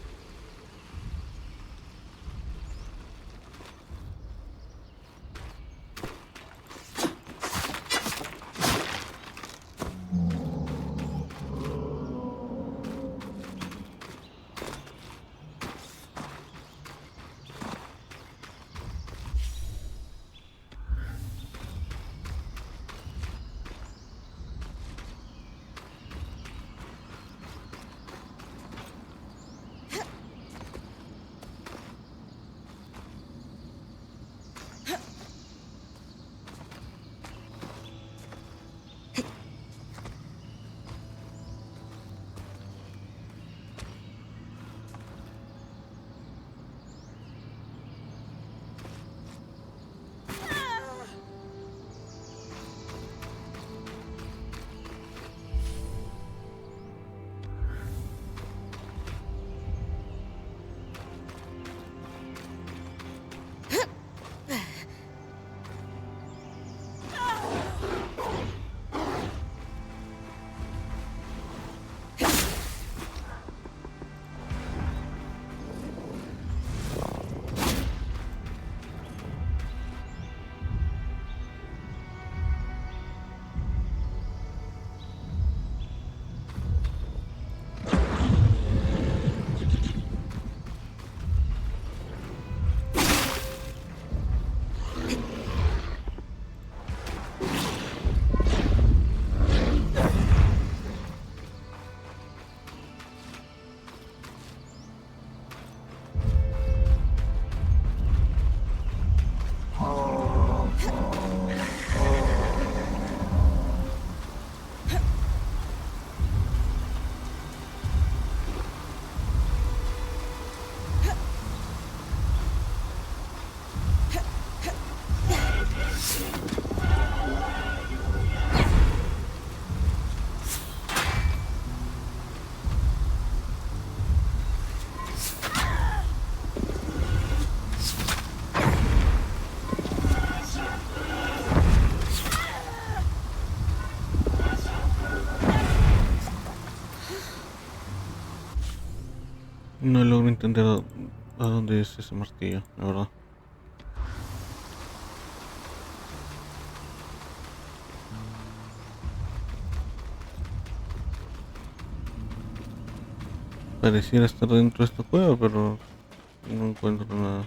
S1: No logro entender a dónde es ese martillo, la verdad. Pareciera estar dentro de esta cueva, pero no encuentro nada.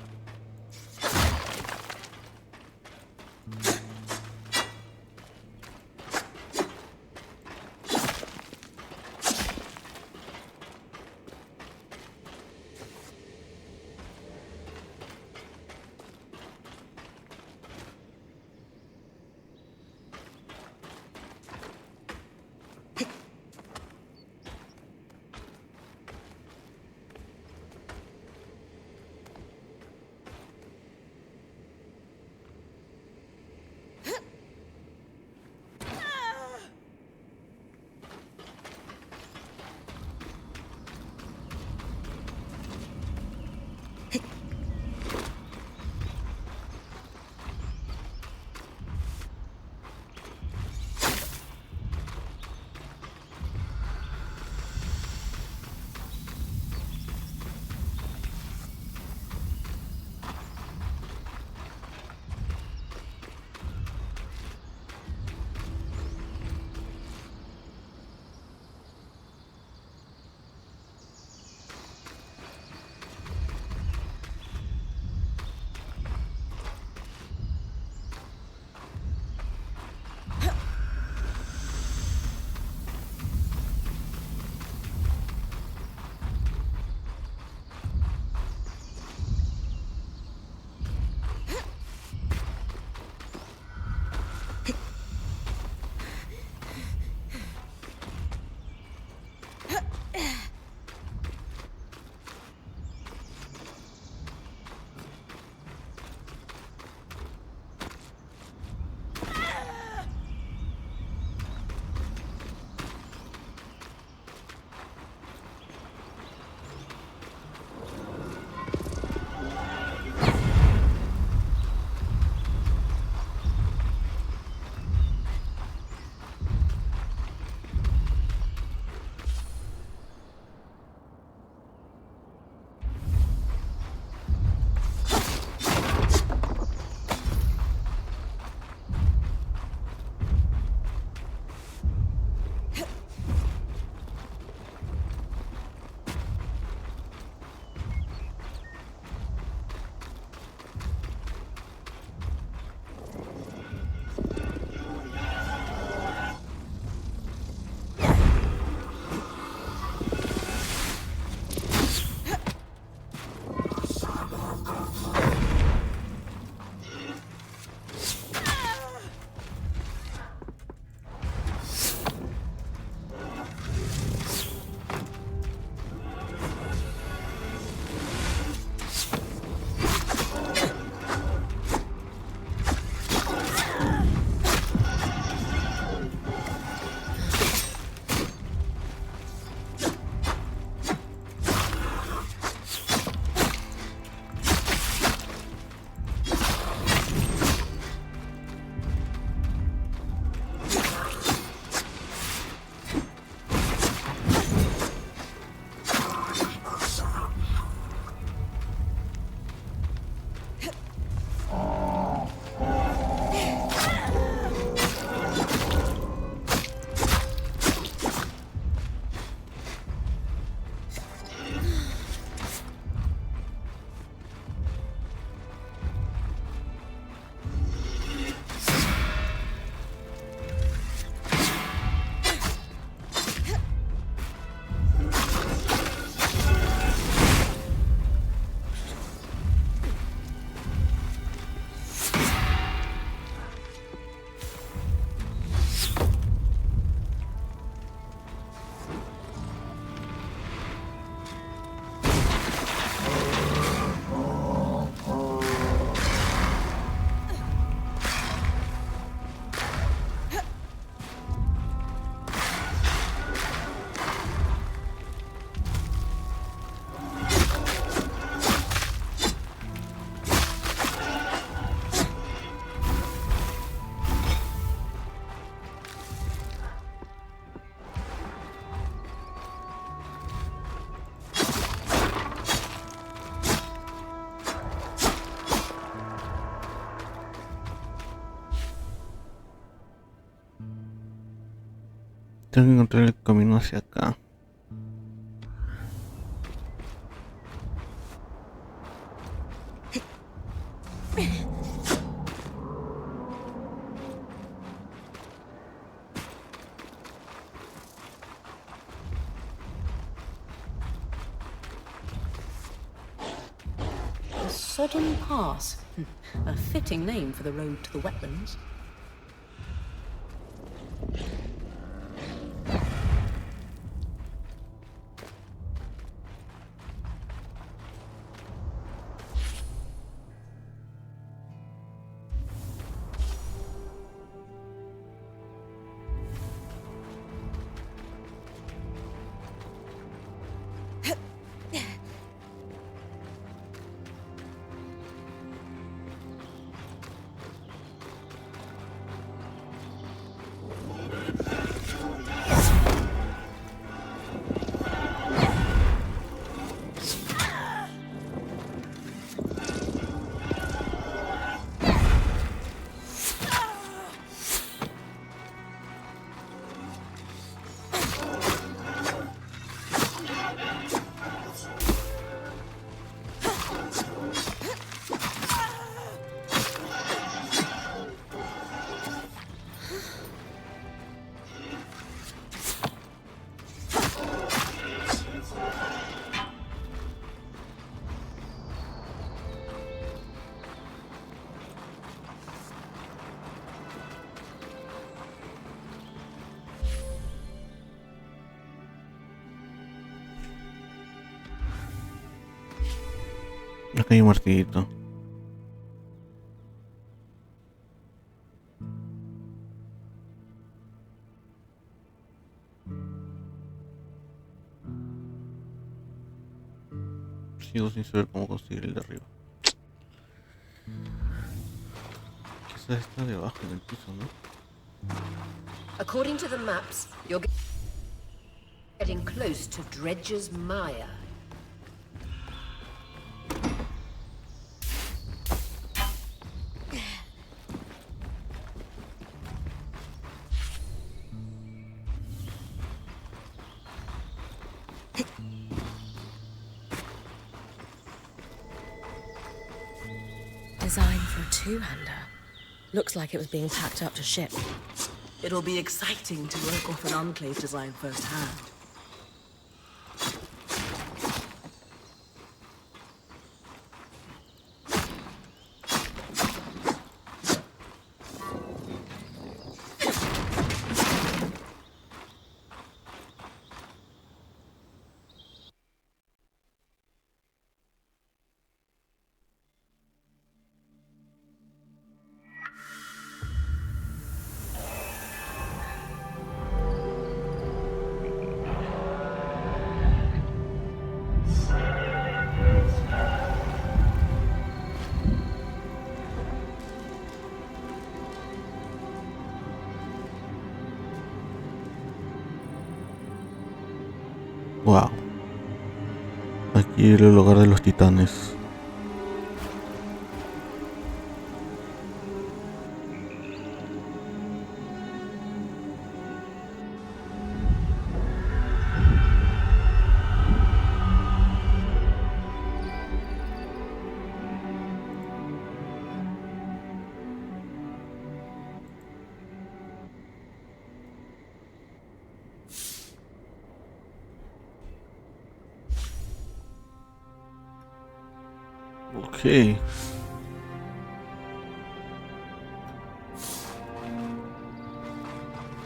S1: Tengo que encontrar el camino hacia acá.
S10: The Sodden Pass. A fitting name for the road to the wetlands.
S1: Acá hay un martillito. Sigo sin saber cómo conseguir el de arriba. Quizás está debajo del piso, ¿no?
S4: According to the maps, you're getting close to Dredger's Mire.
S2: Designed for a two-hander. Looks like it was being packed up to ship.
S5: It'll be exciting to work off an Enclave design firsthand.
S1: Wow. Aquí el lugar de los titanes. Okay.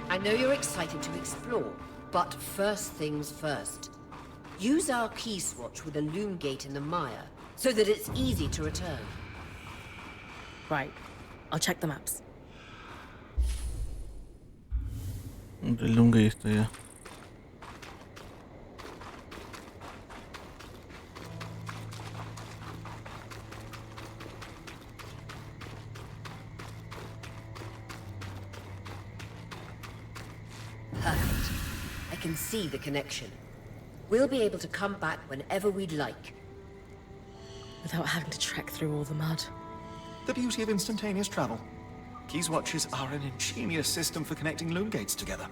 S4: I know you're excited to explore, but first things first. Use our key swatch with a loom gate in the mire, so that it's easy to return.
S2: Right. I'll check the maps.
S1: El lunga está ya.
S4: Perfect. I can see the connection. We'll be able to come back whenever we'd like.
S2: Without having to trek through all the mud.
S9: The beauty of instantaneous travel. Keys watches are an ingenious system for connecting loom gates together.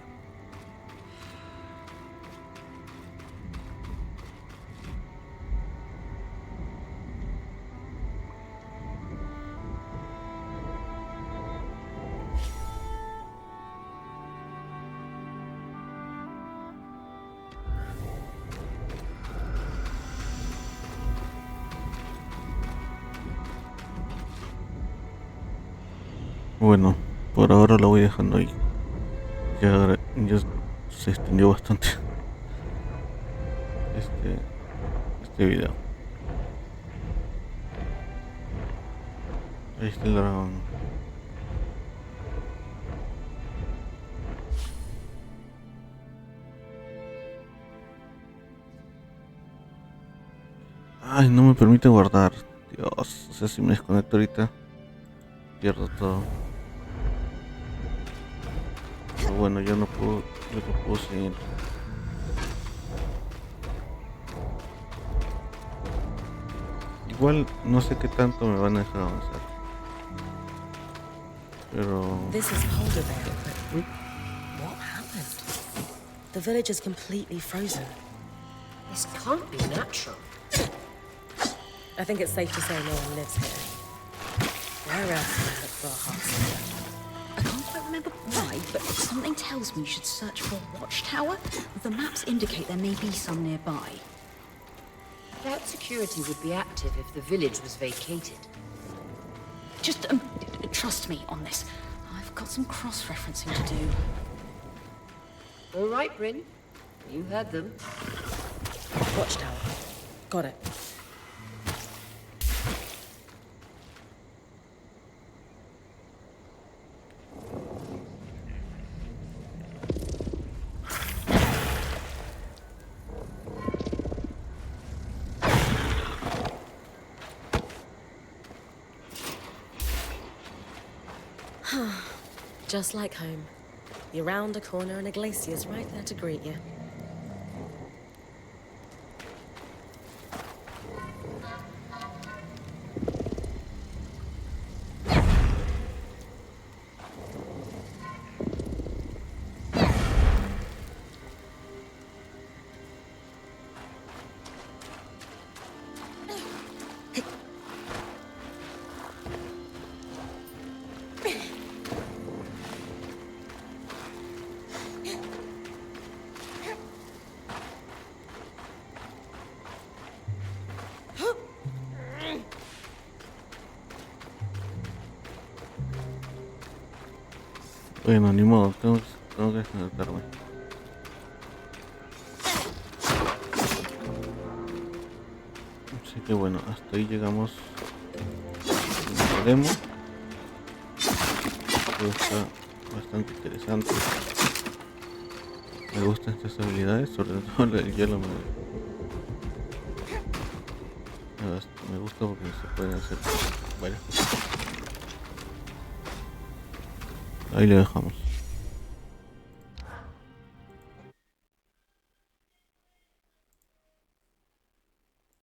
S1: Bueno, por ahora lo voy dejando ahí. Ya se extendió bastante este, este video. Ahí está el dragón. Ay, no me permite guardar. Dios, o sea, si me desconecto ahorita, pierdo todo. Pero bueno, yo no puedo seguir. Igual no sé qué tanto me van a dejar avanzar. Pero
S2: This is Polder Vale, but what happened? The village is completely frozen.
S4: This can't be natural.
S2: I think it's safe to say no one lives here. Where else can I look for a heart?
S6: I can't quite remember why, but something tells me you should search for a watchtower. The maps indicate there may be some nearby.
S4: That security would be active if the village was vacated.
S6: Just trust me on this. I've got some cross-referencing to do.
S4: All right, Bryn. You heard them.
S2: Watchtower. Got it. Just like home. You're round a corner and a glacier's right there to greet you.
S1: bueno, ni modo, tengo que desconectarme. Así que bueno, hasta ahí llegamos. La demo. Todo está bastante interesante. Me gustan estas habilidades, sobre todo la del hielo me gusta porque se pueden hacer varias cosas. Ahí lo dejamos.